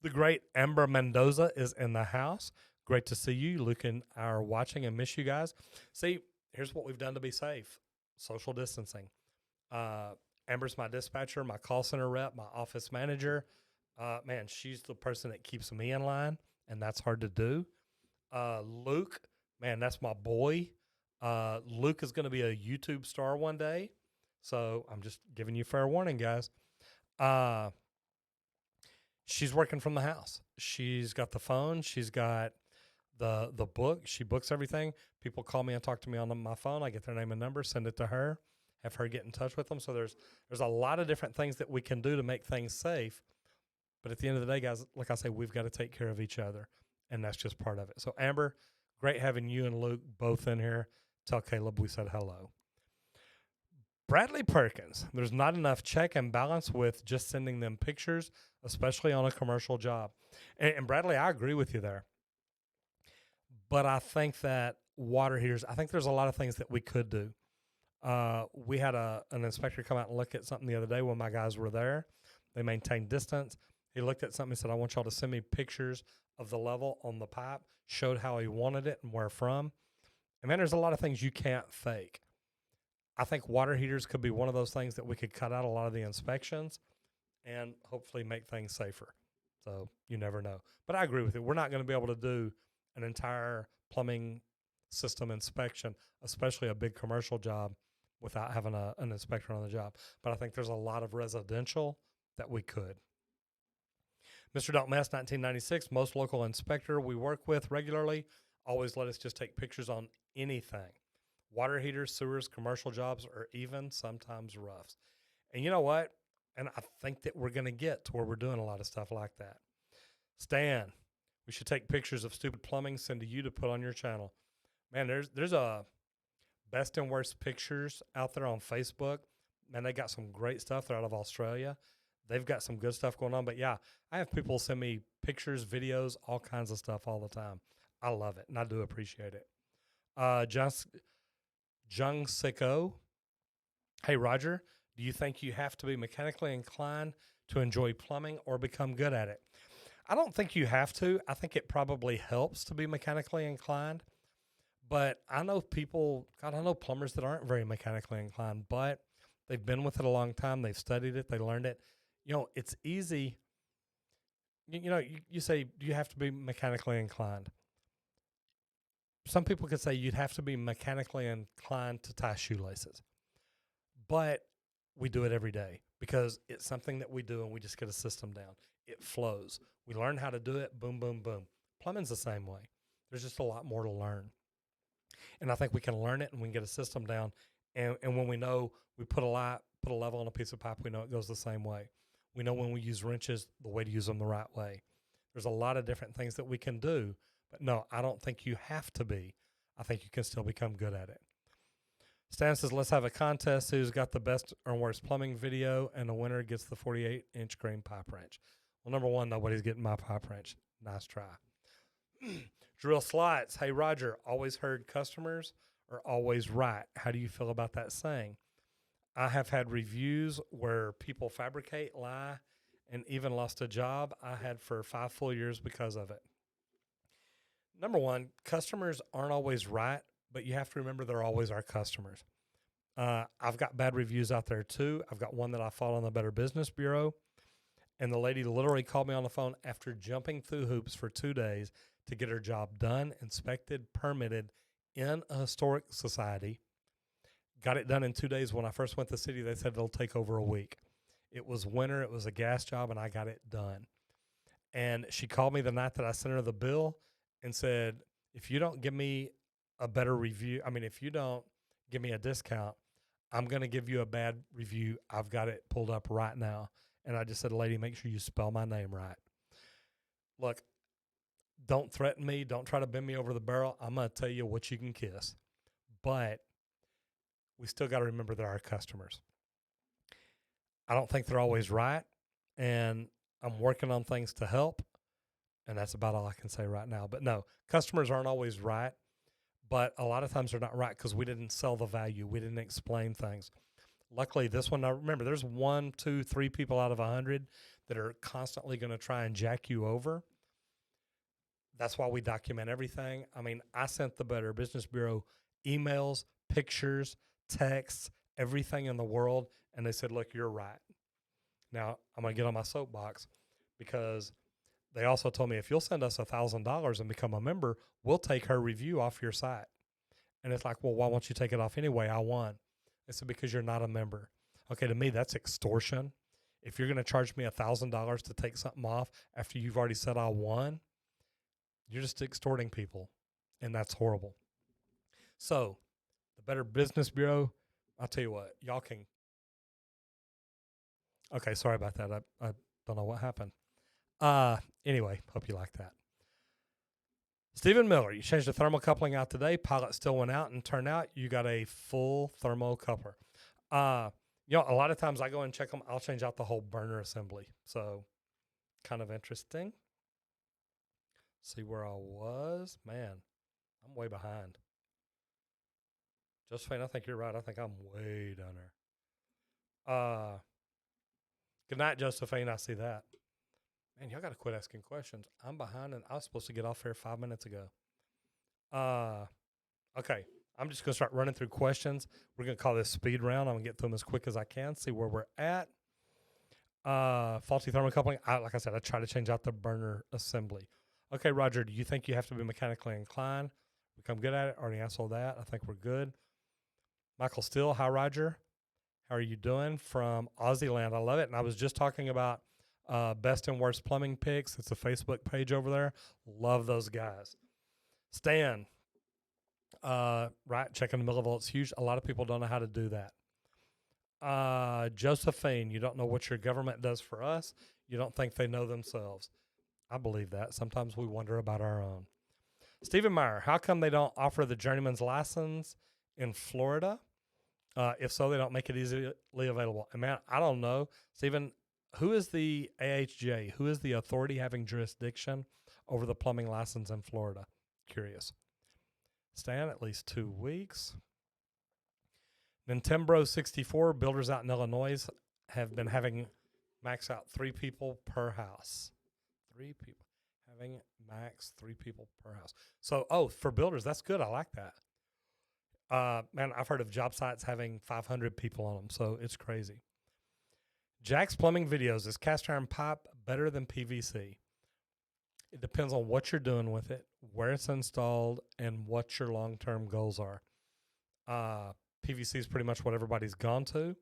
The great Amber Mendoza is in the house. Great to see you. Luke and I are watching and miss you guys. See, here's what we've done to be safe. Social distancing. Amber's my dispatcher, my call center rep, my office manager. Man, she's the person that keeps me in line, and that's hard to do. Luke, man, that's my boy. Luke is going to be a YouTube star one day. So I'm just giving you fair warning, guys. She's working from the house. She's got the phone. She's got the book. She books everything. People call me and talk to me on my phone. I get their name and number, send it to her, have her get in touch with them. So there's a lot of different things that we can do to make things safe. But at the end of the day, guys, like I say, we've got to take care of each other, and that's just part of it. So Amber, great having you and Luke both in here. Tell Caleb we said hello. Bradley Perkins, there's not enough check and balance with just sending them pictures, especially on a commercial job. And Bradley, I agree with you there. But I think that water heaters, I think there's a lot of things that we could do. We had an inspector come out and look at something the other day when my guys were there. They maintained distance. He looked at something and said, I want y'all to send me pictures of the level on the pipe, showed how he wanted it and where from. And man, there's a lot of things you can't fake. I think water heaters could be one of those things that we could cut out a lot of the inspections and hopefully make things safer. So you never know. But I agree with you. We're not going to be able to do an entire plumbing system inspection, especially a big commercial job, without having an inspector on the job. But I think there's a lot of residential that we could. Mr. Don't Mess, 1996, most local inspector we work with regularly always let us just take pictures on anything. Water heaters, sewers, commercial jobs, or even sometimes roofs. And you know what? And I think that we're going to get to where we're doing a lot of stuff like that. Stan, we should take pictures of stupid plumbing, send to you to put on your channel. Man, there's a best and worst pictures out there on Facebook. Man, they got some great stuff. They're out of Australia. They've got some good stuff going on. But yeah, I have people send me pictures, videos, all kinds of stuff all the time. I love it, and I do appreciate it. Jung Siko. Hey, Roger, do you think you have to be mechanically inclined to enjoy plumbing or become good at it? I don't think you have to. I think it probably helps to be mechanically inclined. But I know people, God, I know plumbers that aren't very mechanically inclined, but they've been with it a long time. They've studied it. They learned it. You know, it's easy. You say, do you have to be mechanically inclined? Some people could say you'd have to be mechanically inclined to tie shoelaces. But we do it every day because it's something that we do and we just get a system down. It flows. We learn how to do it. Boom, boom, boom. Plumbing's the same way. There's just a lot more to learn. And I think we can learn it and we can get a system down. And when we know we put a level on a piece of pipe, we know it goes the same way. We know when we use wrenches, the way to use them the right way. There's a lot of different things that we can do. But no, I don't think you have to be. I think you can still become good at it. Stan says, let's have a contest. Who's got the best or worst plumbing video, and the winner gets the 48-inch green pipe wrench. Well, number one, nobody's getting my pipe wrench. Nice try. Drill Slides. Hey, Roger, always heard customers are always right. How do you feel about that saying? I have had reviews where people fabricate, lie, and even lost a job I had for 5 full years because of it. Number one, customers aren't always right, but you have to remember they're always our customers. I've got bad reviews out there too. I've got one that I fought on the Better Business Bureau, and the lady literally called me on the phone after jumping through hoops for 2 days to get her job done, inspected, permitted in a historic society. Got it done in 2 days. When I first went to the city, they said it'll take over a week. It was winter. It was a gas job, and I got it done. And she called me the night that I sent her the bill and said, if you don't give me a better review, if you don't give me a discount, I'm going to give you a bad review. I've got it pulled up right now. And I just said, lady, make sure you spell my name right. Look, don't threaten me. Don't try to bend me over the barrel. I'm going to tell you what you can kiss. But we still got to remember they're our customers. I don't think they're always right. And I'm working on things to help. And that's about all I can say right now. But no, customers aren't always right. But a lot of times they're not right because we didn't sell the value. We didn't explain things. Luckily, this one, now remember, there's 1, 2, 3 people out of 100 that are constantly going to try and jack you over. That's why we document everything. I mean, I sent the Better Business Bureau emails, pictures, texts, everything in the world. And they said, look, you're right. Now, I'm going to get on my soapbox because they also told me if you'll send us $1,000 and become a member, we'll take her review off your site. And it's like, well, why won't you take it off anyway? I won. They said, because you're not a member. Okay, to me, that's extortion. If you're going to charge me $1,000 to take something off after you've already said I won, you're just extorting people. And that's horrible. So the Better Business Bureau, I'll tell you what, y'all can. Okay, sorry about that. I don't know what happened. Anyway, hope you like that. Stephen Miller, you changed the thermocoupling out today. Pilot still went out and turned out you got a full thermocoupler. A lot of times I go and check them. I'll change out the whole burner assembly. So kind of interesting. See where I was. Man, I'm way behind. Josephine, I think you're right. I think I'm way down there. Good night, Josephine. I see that. Man, y'all got to quit asking questions. I'm behind, and I was supposed to get off here 5 minutes ago. Okay. I'm just going to start running through questions. We're going to call this speed round. I'm going to get through them as quick as I can, see where we're at. Faulty thermocoupling. Like I said, I try to change out the burner assembly. Okay, Roger, do you think you have to be mechanically inclined? Become good at it? Already answered that. I think we're good. Michael Steele, hi, Roger. How are you doing? From Aussie Land. I love it. And I was just talking about Best and Worst Plumbing Picks. It's a Facebook page over there. Love those guys. Stan, right, checking the millivolts, huge. A lot of people don't know how to do that. Josephine, you don't know what your government does for us. You don't think they know themselves. I believe that. Sometimes we wonder about our own. Stephen Meyer, how come they don't offer the journeyman's license in Florida? If so, they don't make it easily available. And man, I don't know. Stephen, who is the AHJ? Who is the authority having jurisdiction over the plumbing license in Florida? Curious. Stan, at least 2 weeks. Nintendo 64 builders out in Illinois have been having max out 3 people per house. 3 people. Having max 3 people per house. So, for builders, that's good. I like that. Man, I've heard of job sites having 500 people on them, so it's crazy. Jack's Plumbing Videos. Is cast iron pipe better than PVC? It depends on what you're doing with it, where it's installed, and what your long-term goals are. PVC is pretty much what everybody's gone to.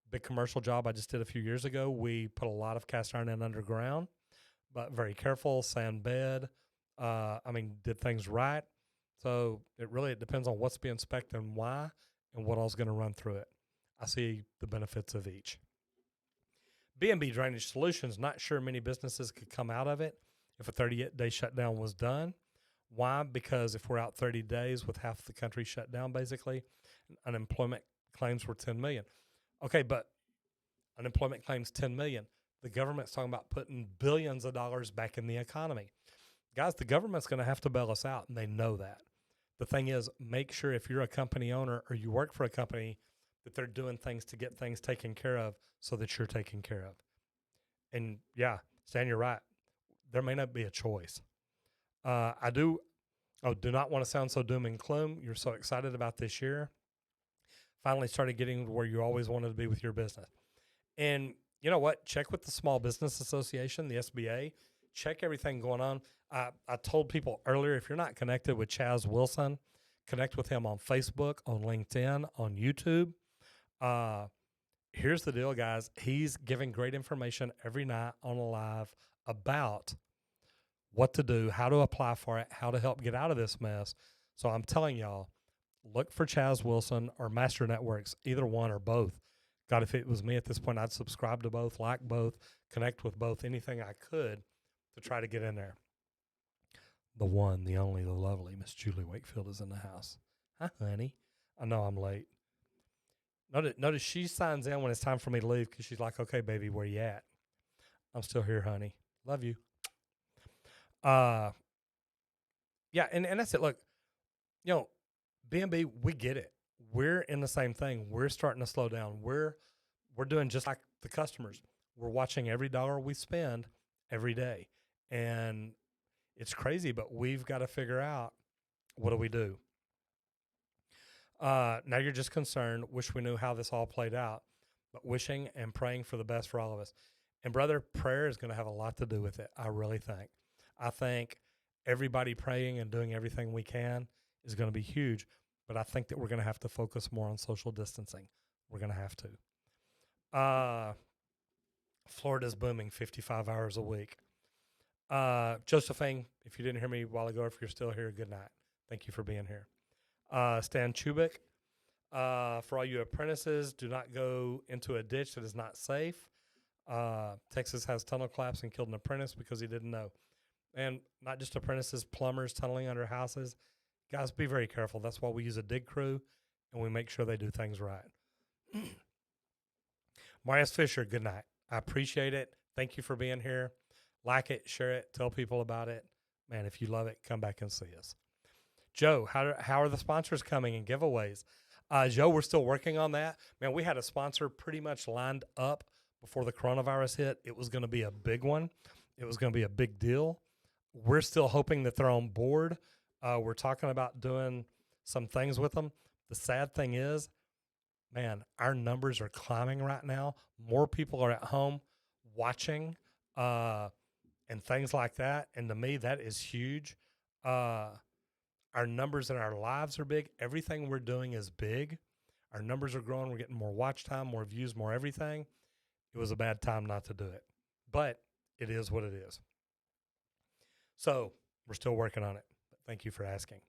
Big commercial job I just did a few years ago. We put a lot of cast iron in underground, but very careful, sand bed. Did things right. So it depends on what's being spec'd and why and what all's going to run through it. I see the benefits of each. B&B Drainage Solutions, not sure many businesses could come out of it if a 30-day shutdown was done. Why? Because if we're out 30 days with half the country shut down, basically, unemployment claims were 10 million. Okay, but unemployment claims 10 million. The government's talking about putting billions of dollars back in the economy. Guys, the government's going to have to bail us out, and they know that. The thing is, make sure if you're a company owner or you work for a company that they're doing things to get things taken care of so that you're taken care of. And yeah, Stan, you're right. There may not be a choice. Do not want to sound so doom and gloom. You're so excited about this year. Finally started getting to where you always wanted to be with your business. And you know what? Check with the Small Business Association, the SBA. Check everything going on. I told people earlier, if you're not connected with Chaz Wilson, connect with him on Facebook, on LinkedIn, on YouTube. Here's the deal, guys. He's giving great information every night on a live about what to do, how to apply for it, how to help get out of this mess. So I'm telling y'all, look for Chaz Wilson or Master Networks, either one or both. God, if it was me at this point, I'd subscribe to both, like both, connect with both, anything I could to try to get in there. The one, the only, the lovely Miss Julie Wakefield is in the house. Hi, honey. I know I'm late. Notice she signs in when it's time for me to leave because she's like, okay, baby, where you at? I'm still here, honey. Love you. Yeah, and that's it. Look, B&B, we get it. We're in the same thing. We're starting to slow down. We're doing just like the customers. We're watching every dollar we spend every day. And It's crazy, but we've got to figure out, what do we do? Now you're just concerned, wish we knew how this all played out, but wishing and praying for the best for all of us. And brother, prayer is going to have a lot to do with it. I really think. I think everybody praying and doing everything we can is going to be huge, but I think that we're going to have to focus more on social distancing. We're going to have to. Florida's booming 55 hours a week. Josephine, if you didn't hear me a while ago, if you're still here, good night. Thank you for being here. Stan Chubik, for all you apprentices, do not go into a ditch that is not safe. Texas has tunnel collapse and killed an apprentice because he didn't know. And not just apprentices, plumbers tunneling under houses. Guys, be very careful. That's why we use a dig crew, and we make sure they do things right. Marius Fisher, good night. I appreciate it. Thank you for being here. Like it, share it, tell people about it. Man, if you love it, come back and see us. Joe, how are the sponsors coming and giveaways? Joe, we're still working on that. Man, we had a sponsor pretty much lined up before the coronavirus hit. It was going to be a big one. It was going to be a big deal. We're still hoping that they're on board. We're talking about doing some things with them. The sad thing is, man, our numbers are climbing right now. More people are at home watching and things like that. And to me, that is huge. Our numbers in our lives are big. Everything we're doing is big. Our numbers are growing. We're getting more watch time, more views, more everything. It was a bad time not to do it. But it is what it is. So we're still working on it. But thank you for asking.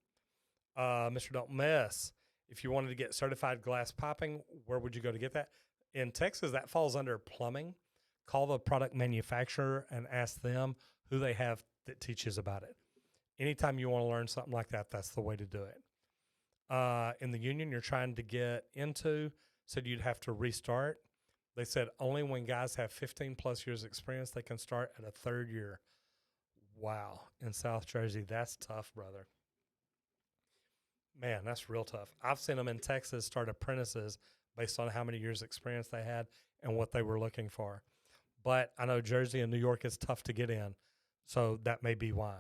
Mr. Don't Mess, if you wanted to get certified glass popping, where would you go to get that? In Texas, that falls under plumbing. Call the product manufacturer and ask them who they have that teaches about it. Anytime you want to learn something like that, that's the way to do it. In the union you're trying to get into, said you'd have to restart. They said only when guys have 15 plus years experience, they can start at a third year. Wow. In South Jersey, that's tough, brother. Man, that's real tough. I've seen them in Texas start apprentices based on how many years experience they had and what they were looking for. But I know Jersey and New York is tough to get in, so that may be why.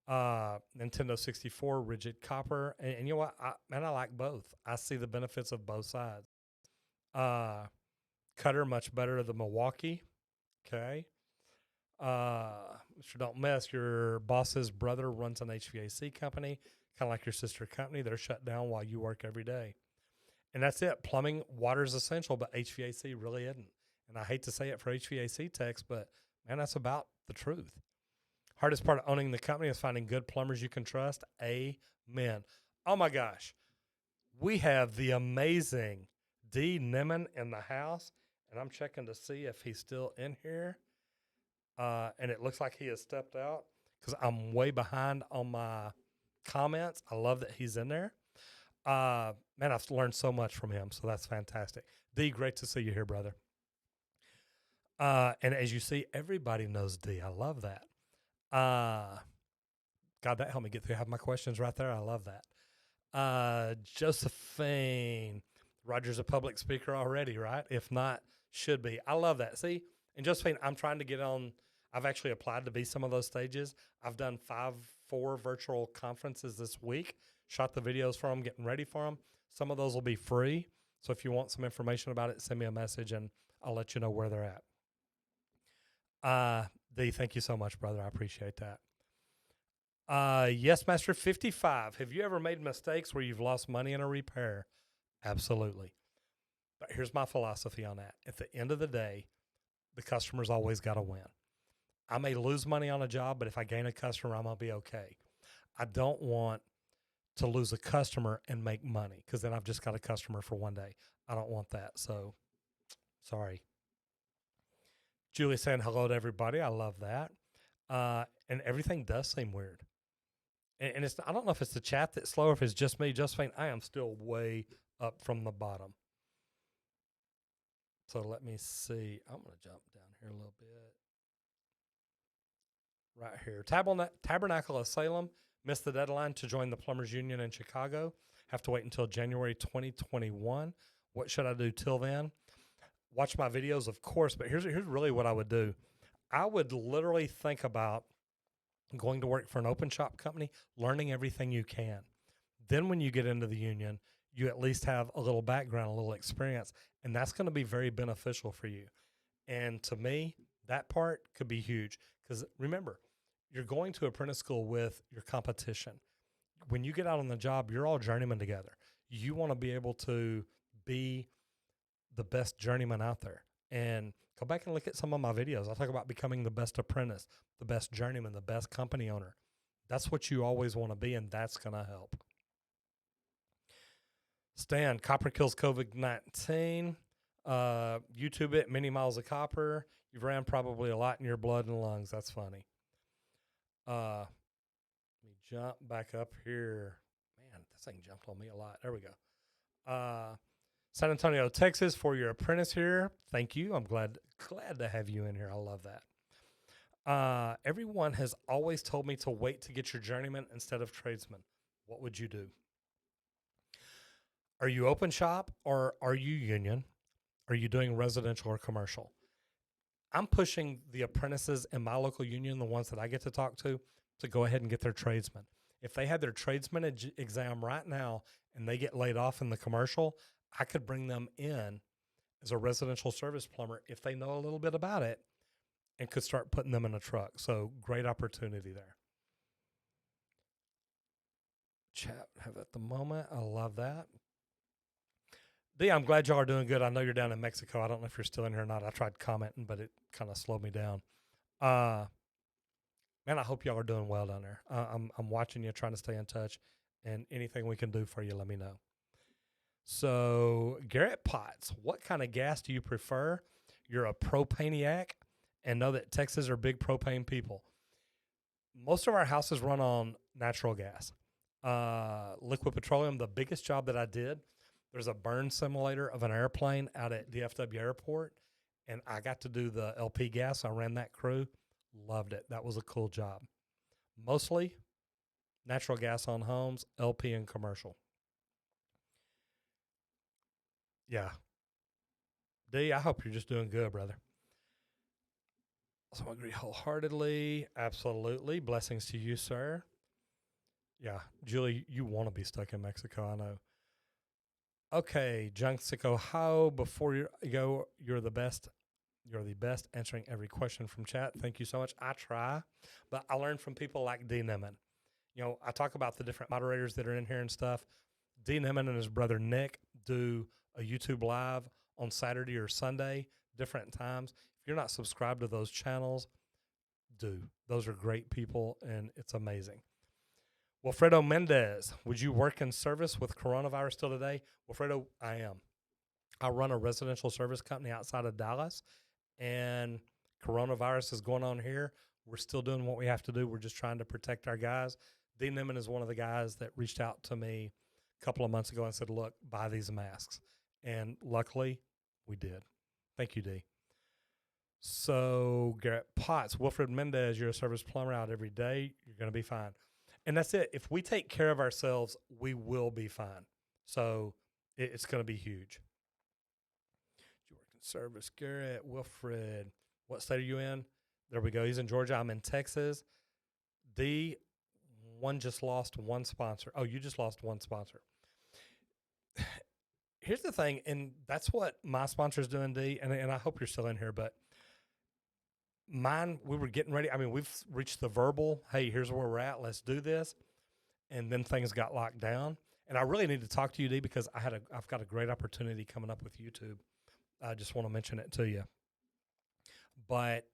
Nintendo 64, rigid copper. And you know what? I like both. I see the benefits of both sides. Cutter, much better than Milwaukee. Okay. Mr. Don't Mess, your boss's brother runs an HVAC company, kind of like your sister company. They're shut down while you work every day. And that's it. Plumbing, water is essential, but HVAC really isn't. And I hate to say it for HVAC techs, but man, that's about the truth. Hardest part of owning the company is finding good plumbers you can trust. Amen. Oh my gosh. We have the amazing D. Nimmin in the house, and I'm checking to see if he's still in here. And it looks like he has stepped out because I'm way behind on my comments. I love that he's in there. Man, I've learned so much from him, so that's fantastic. D, great to see you here, brother. And as you see, everybody knows D. I love that. God, that helped me get through. I have my questions right there. I love that. Josephine, Roger's a public speaker already, right? If not, should be. I love that. See, and Josephine, I'm trying to get on. I've actually applied to be some of those stages. I've done 4 virtual conferences this week, shot the videos for them, getting ready for them. Some of those will be free. So if you want some information about it, send me a message and I'll let you know where they're at. D, thank you so much, brother. I appreciate that. Yes, Master 55. Have you ever made mistakes where you've lost money in a repair? Absolutely. But here's my philosophy on that. At the end of the day, the customer's always got to win. I may lose money on a job, but if I gain a customer, I'm going to be okay. I don't want to lose a customer and make money because then I've just got a customer for one day. I don't want that. So, sorry. Julie saying hello to everybody. I love that. And everything does seem weird. And it's, I don't know if it's the chat that's slow or if it's just me. Josephine, I am still way up from the bottom. So let me see. I'm going to jump down here a little bit. Right here. Tabernacle of Salem missed the deadline to join the Plumbers Union in Chicago. Have to wait until January 2021. What should I do till then? Watch my videos, of course, but here's really what I would do. I would literally think about going to work for an open shop company, learning everything you can. Then when you get into the union, you at least have a little background, a little experience, and that's going to be very beneficial for you. And to me, that part could be huge because remember, you're going to apprentice school with your competition. When you get out on the job, you're all journeymen together. You want to be able to be the best journeyman out there. And go back and look at some of my videos. I talk about becoming the best apprentice, the best journeyman, the best company owner. That's what you always want to be, and that's going to help. Stan, copper kills COVID-19. YouTube it, many miles of copper. You've ran probably a lot in your blood and lungs. That's funny. Let me jump back up here. Man, this thing jumped on me a lot. There we go. San Antonio, Texas, for your apprentice here. Thank you. I'm glad to have you in here. I love that. Everyone has always told me to wait to get your journeyman instead of tradesman. What would you do? Are you open shop or are you union? Are you doing residential or commercial? I'm pushing the apprentices in my local union, the ones that I get to talk to go ahead and get their tradesman. If they had their tradesman exam right now and they get laid off in the commercial, I could bring them in as a residential service plumber if they know a little bit about it and could start putting them in a truck. So great opportunity there. Chat have at the moment. I love that. D, I'm glad y'all are doing good. I know you're down in Mexico. I don't know if you're still in here or not. I tried commenting, but it kind of slowed me down. Man, I hope y'all are doing well down there. I'm watching you, trying to stay in touch, and anything we can do for you, let me know. So, Garrett Potts, what kind of gas do you prefer? You're a propaniac, and know that Texas are big propane people. Most of our houses run on natural gas. Liquid petroleum, the biggest job that I did, there's a burn simulator of an airplane out at DFW Airport, and I got to do the LP gas. I ran that crew. Loved it. That was a cool job. Mostly natural gas on homes, LP and commercial. Yeah. D, I hope you're just doing good, brother. So I agree wholeheartedly. Absolutely. Blessings to you, sir. Yeah. Julie, you want to be stuck in Mexico, I know. Okay, Junksico, how before you go, you're the best. You're the best answering every question from chat. Thank you so much. I try, but I learn from people like D. Nemon. You know, I talk about the different moderators that are in here and stuff. D. Nemon and his brother Nick do a YouTube live on Saturday or Sunday, different times. If you're not subscribed to those channels, do. Those are great people, and it's amazing. Wilfredo Mendez, would you work in service with coronavirus still today? Wilfredo, I am. I run a residential service company outside of Dallas, and coronavirus is going on here. We're still doing what we have to do. We're just trying to protect our guys. D. Nemon is one of the guys that reached out to me a couple of months ago and said, look, buy these masks. And luckily, we did. Thank you, D. So, Garrett Potts, Wilfred Mendez, you're a service plumber out every day. You're going to be fine. And that's it. If we take care of ourselves, we will be fine. So, it's going to be huge. You work in service, Garrett, Wilfred. What state are you in? There we go. He's in Georgia. I'm in Texas. D, one just lost one sponsor. Oh, you just lost one sponsor. Here's the thing, and that's what my sponsor's doing, D, and I hope you're still in here, but mine, we were getting ready. I mean, we've reached the verbal, hey, here's where we're at, let's do this, and then things got locked down. And I really need to talk to you, D, because I've got a great opportunity coming up with YouTube. I just want to mention it to you. But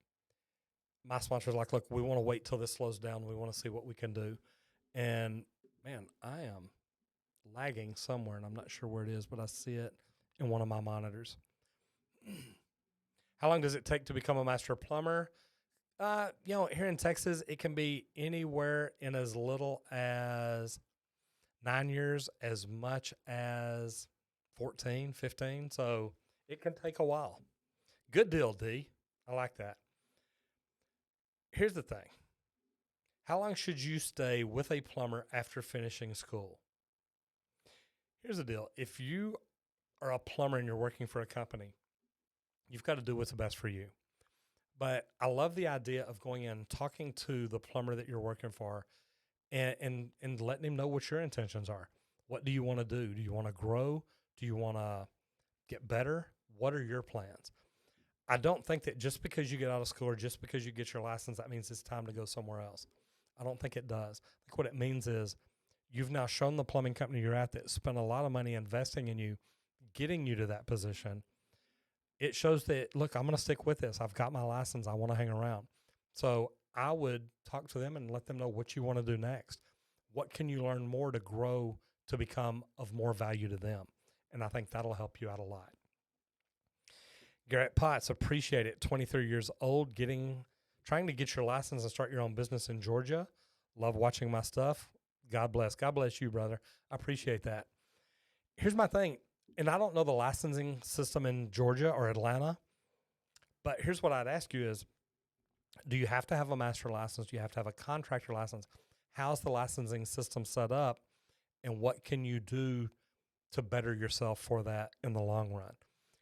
my sponsor's like, look, we want to wait till this slows down. We want to see what we can do. And, man, I am lagging somewhere, and I'm not sure where it is, but I see it in one of my monitors. How long does it take to become a master plumber? Here in Texas, it can be anywhere in as little as 9 years, as much as 14, 15. So it can take a while. Good deal, D. I like that. Here's the thing. How long should you stay with a plumber after finishing school? Here's the deal. If you are a plumber and you're working for a company, you've got to do what's best for you. But I love the idea of going in, talking to the plumber that you're working for, and letting him know what your intentions are. What do you want to do? Do you want to grow? Do you want to get better? What are your plans? I don't think that just because you get out of school or just because you get your license, that means it's time to go somewhere else. I don't think it does. I think what it means is you've now shown the plumbing company you're at that spent a lot of money investing in you, getting you to that position. It shows that, look, I'm going to stick with this. I've got my license. I want to hang around. So I would talk to them and let them know what you want to do next. What can you learn more to grow to become of more value to them? And I think that'll help you out a lot. Garrett Potts, appreciate it. 23 years old, trying to get your license and start your own business in Georgia. Love watching my stuff. God bless. God bless you, brother. I appreciate that. Here's my thing, and I don't know the licensing system in Georgia or Atlanta, but here's what I'd ask you is, do you have to have a master license? Do you have to have a contractor license? How's the licensing system set up, and what can you do to better yourself for that in the long run?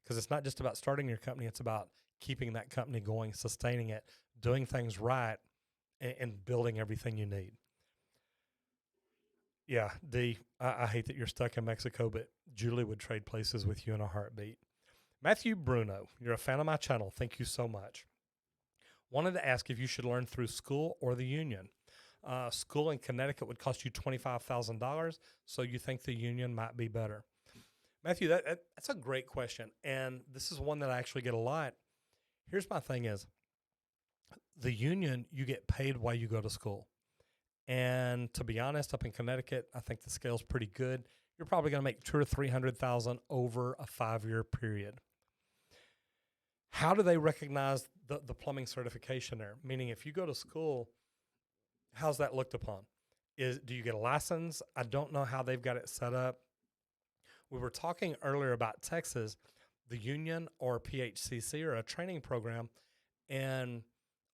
Because it's not just about starting your company, it's about keeping that company going, sustaining it, doing things right, and building everything you need. Yeah, D, I hate that you're stuck in Mexico, but Julie would trade places with you in a heartbeat. Matthew Bruno, you're a fan of my channel. Thank you so much. Wanted to ask if you should learn through school or the union. School in Connecticut would cost you $25,000, so you think the union might be better. Matthew, that's a great question, and this is one that I actually get a lot. Here's my thing is, the union, you get paid while you go to school. And to be honest, up in Connecticut, I think the scale's pretty good. You're probably going to make 200,000 or 300,000 over a 5-year period. How do they recognize the plumbing certification there? Meaning, if you go to school, how's that looked upon? Do you get a license? I don't know how they've got it set up. We were talking earlier about Texas, the union or PHCC or a training program, and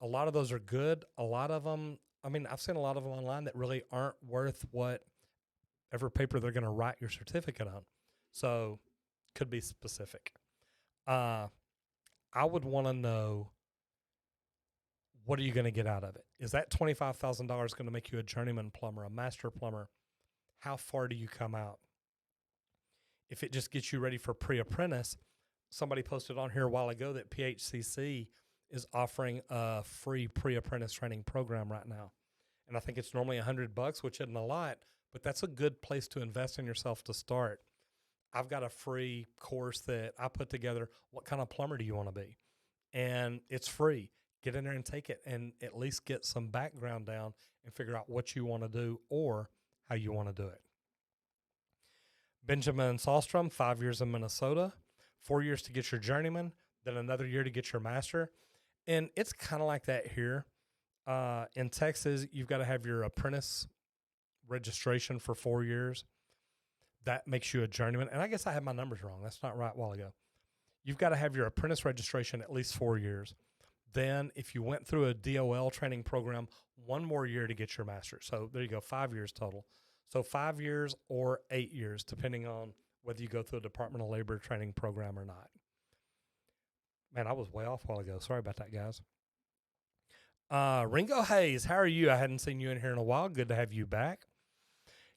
a lot of those are good. A lot of them, I mean, I've seen a lot of them online that really aren't worth whatever paper they're going to write your certificate on. So could be specific. I would want to know, what are you going to get out of it? Is that $25,000 going to make you a journeyman plumber, a master plumber? How far do you come out? If it just gets you ready for pre-apprentice, somebody posted on here a while ago that PHCC is offering a free pre-apprentice training program right now. And I think it's normally $100, which isn't a lot, but that's a good place to invest in yourself to start. I've got a free course that I put together. What kind of plumber do you want to be? And it's free. Get in there and take it and at least get some background down and figure out what you want to do or how you want to do it. Benjamin Sahlstrom, 5 years in Minnesota, 4 years to get your journeyman, then another year to get your master. And it's kind of like that here. In Texas, you've got to have your apprentice registration for 4 years. That makes you a journeyman. And I guess I had my numbers wrong. That's not right a while ago. You've got to have your apprentice registration at least 4 years. Then if you went through a DOL training program, 1 more year to get your master. So there you go, 5 years total. So 5 years or 8 years, depending on whether you go through a Department of Labor training program or not. Man, I was way off a while ago. Sorry about that, guys. Ringo Hayes, how are you? I hadn't seen you in here in a while. Good to have you back.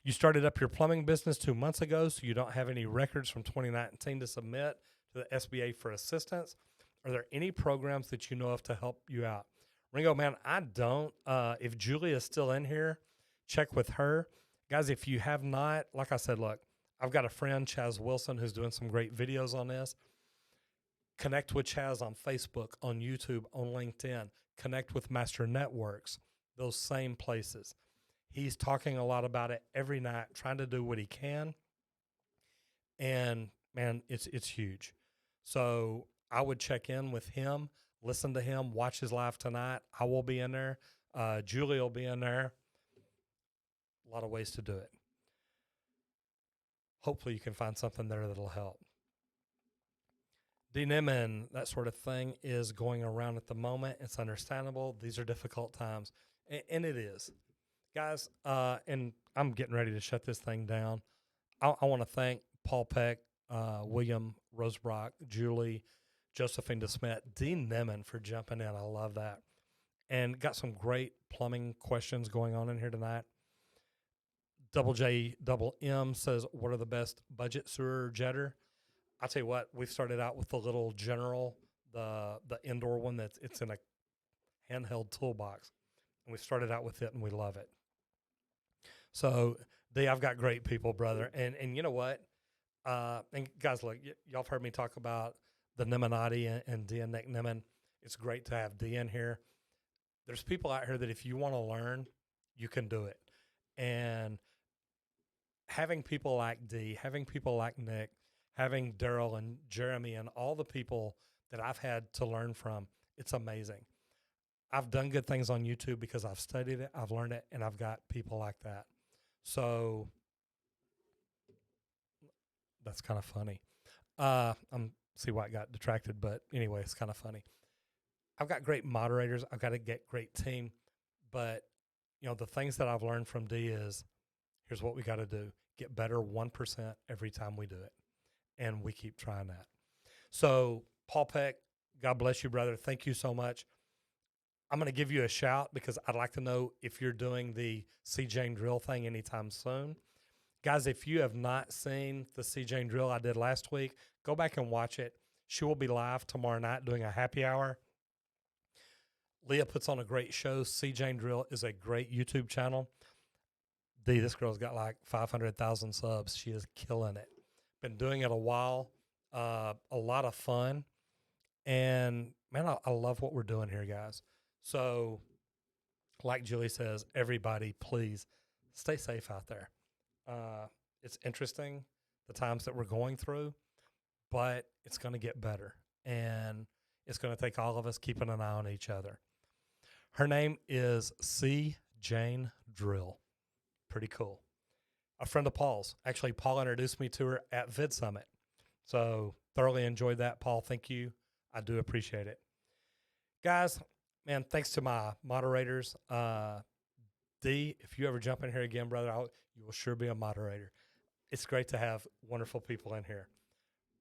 You started up your plumbing business 2 months ago, so you don't have any records from 2019 to submit to the SBA for assistance. Are there any programs that you know of to help you out? Ringo, man, I don't. If Julie is still in here, check with her. Guys, if you have not, like I said, look, I've got a friend, Chaz Wilson, who's doing some great videos on this. Connect with Chaz on Facebook, on YouTube, on LinkedIn. Connect with Master Networks, those same places. He's talking a lot about it every night, trying to do what he can. And, man, it's huge. So I would check in with him, listen to him, watch his live tonight. I will be in there. Julie will be in there. A lot of ways to do it. Hopefully you can find something there that'll help. DNIM, that sort of thing is going around at the moment. It's understandable. These are difficult times. And it is. Guys, and I'm getting ready to shut this thing down. I want to thank Paul Peck, William Rosebrock, Julie, Josephine DeSmet, D. Nemon for jumping in. I love that. And got some great plumbing questions going on in here tonight. Double J Double M says, what are the best budget sewer jetter? I'll tell you what, we've started out with the little general, the indoor one it's in a handheld toolbox. And we started out with it and we love it. So, D, I've got great people, brother. And you know what? And guys, look, y'all have heard me talk about the Nemonati and D and Nick Nemon. It's great to have D in here. There's people out here that if you want to learn, you can do it. And having people like D, having people like Nick, having Daryl and Jeremy and all the people that I've had to learn from, it's amazing. I've done good things on YouTube because I've studied it, I've learned it, and I've got people like that. So that's kind of funny. I'm see why I got detracted, but anyway, it's kind of funny. I've got great moderators. I've got a great team, but the things that I've learned from D is here's what we got to do: get better 1% every time we do it, and we keep trying that. So, Paul Peck, God bless you, brother. Thank you so much. I'm going to give you a shout because I'd like to know if you're doing the C. Jane drill thing anytime soon. Guys, if you have not seen the C. Jane drill I did last week, go back and watch it. She will be live tomorrow night doing a happy hour. Leah puts on a great show. C. Jane Drill is a great YouTube channel. This girl's got like 500,000 subs. She is killing it. Been doing it a while. A lot of fun. And, man, I love what we're doing here, guys. So, like Julie says, everybody, please stay safe out there. It's interesting, the times that we're going through, but it's going to get better. And it's going to take all of us keeping an eye on each other. Her name is C. Jane Drill. Pretty cool. A friend of Paul's. Actually, Paul introduced me to her at Vid Summit. So thoroughly enjoyed that, Paul. Thank you. I do appreciate it. Guys, man, thanks to my moderators. D, if you ever jump in here again, brother, you will sure be a moderator. It's great to have wonderful people in here.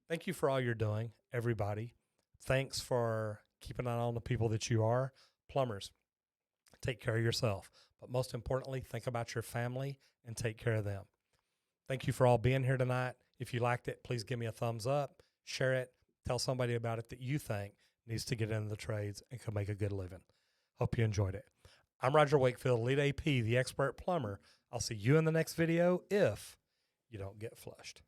Thank you for all you're doing, everybody. Thanks for keeping an eye on the people that you are. Plumbers, take care of yourself. But most importantly, think about your family and take care of them. Thank you for all being here tonight. If you liked it, please give me a thumbs up, share it, tell somebody about it that you think needs to get into the trades and can make a good living. Hope you enjoyed it. I'm Roger Wakefield, Lead AP, the expert plumber. I'll see you in the next video if you don't get flushed.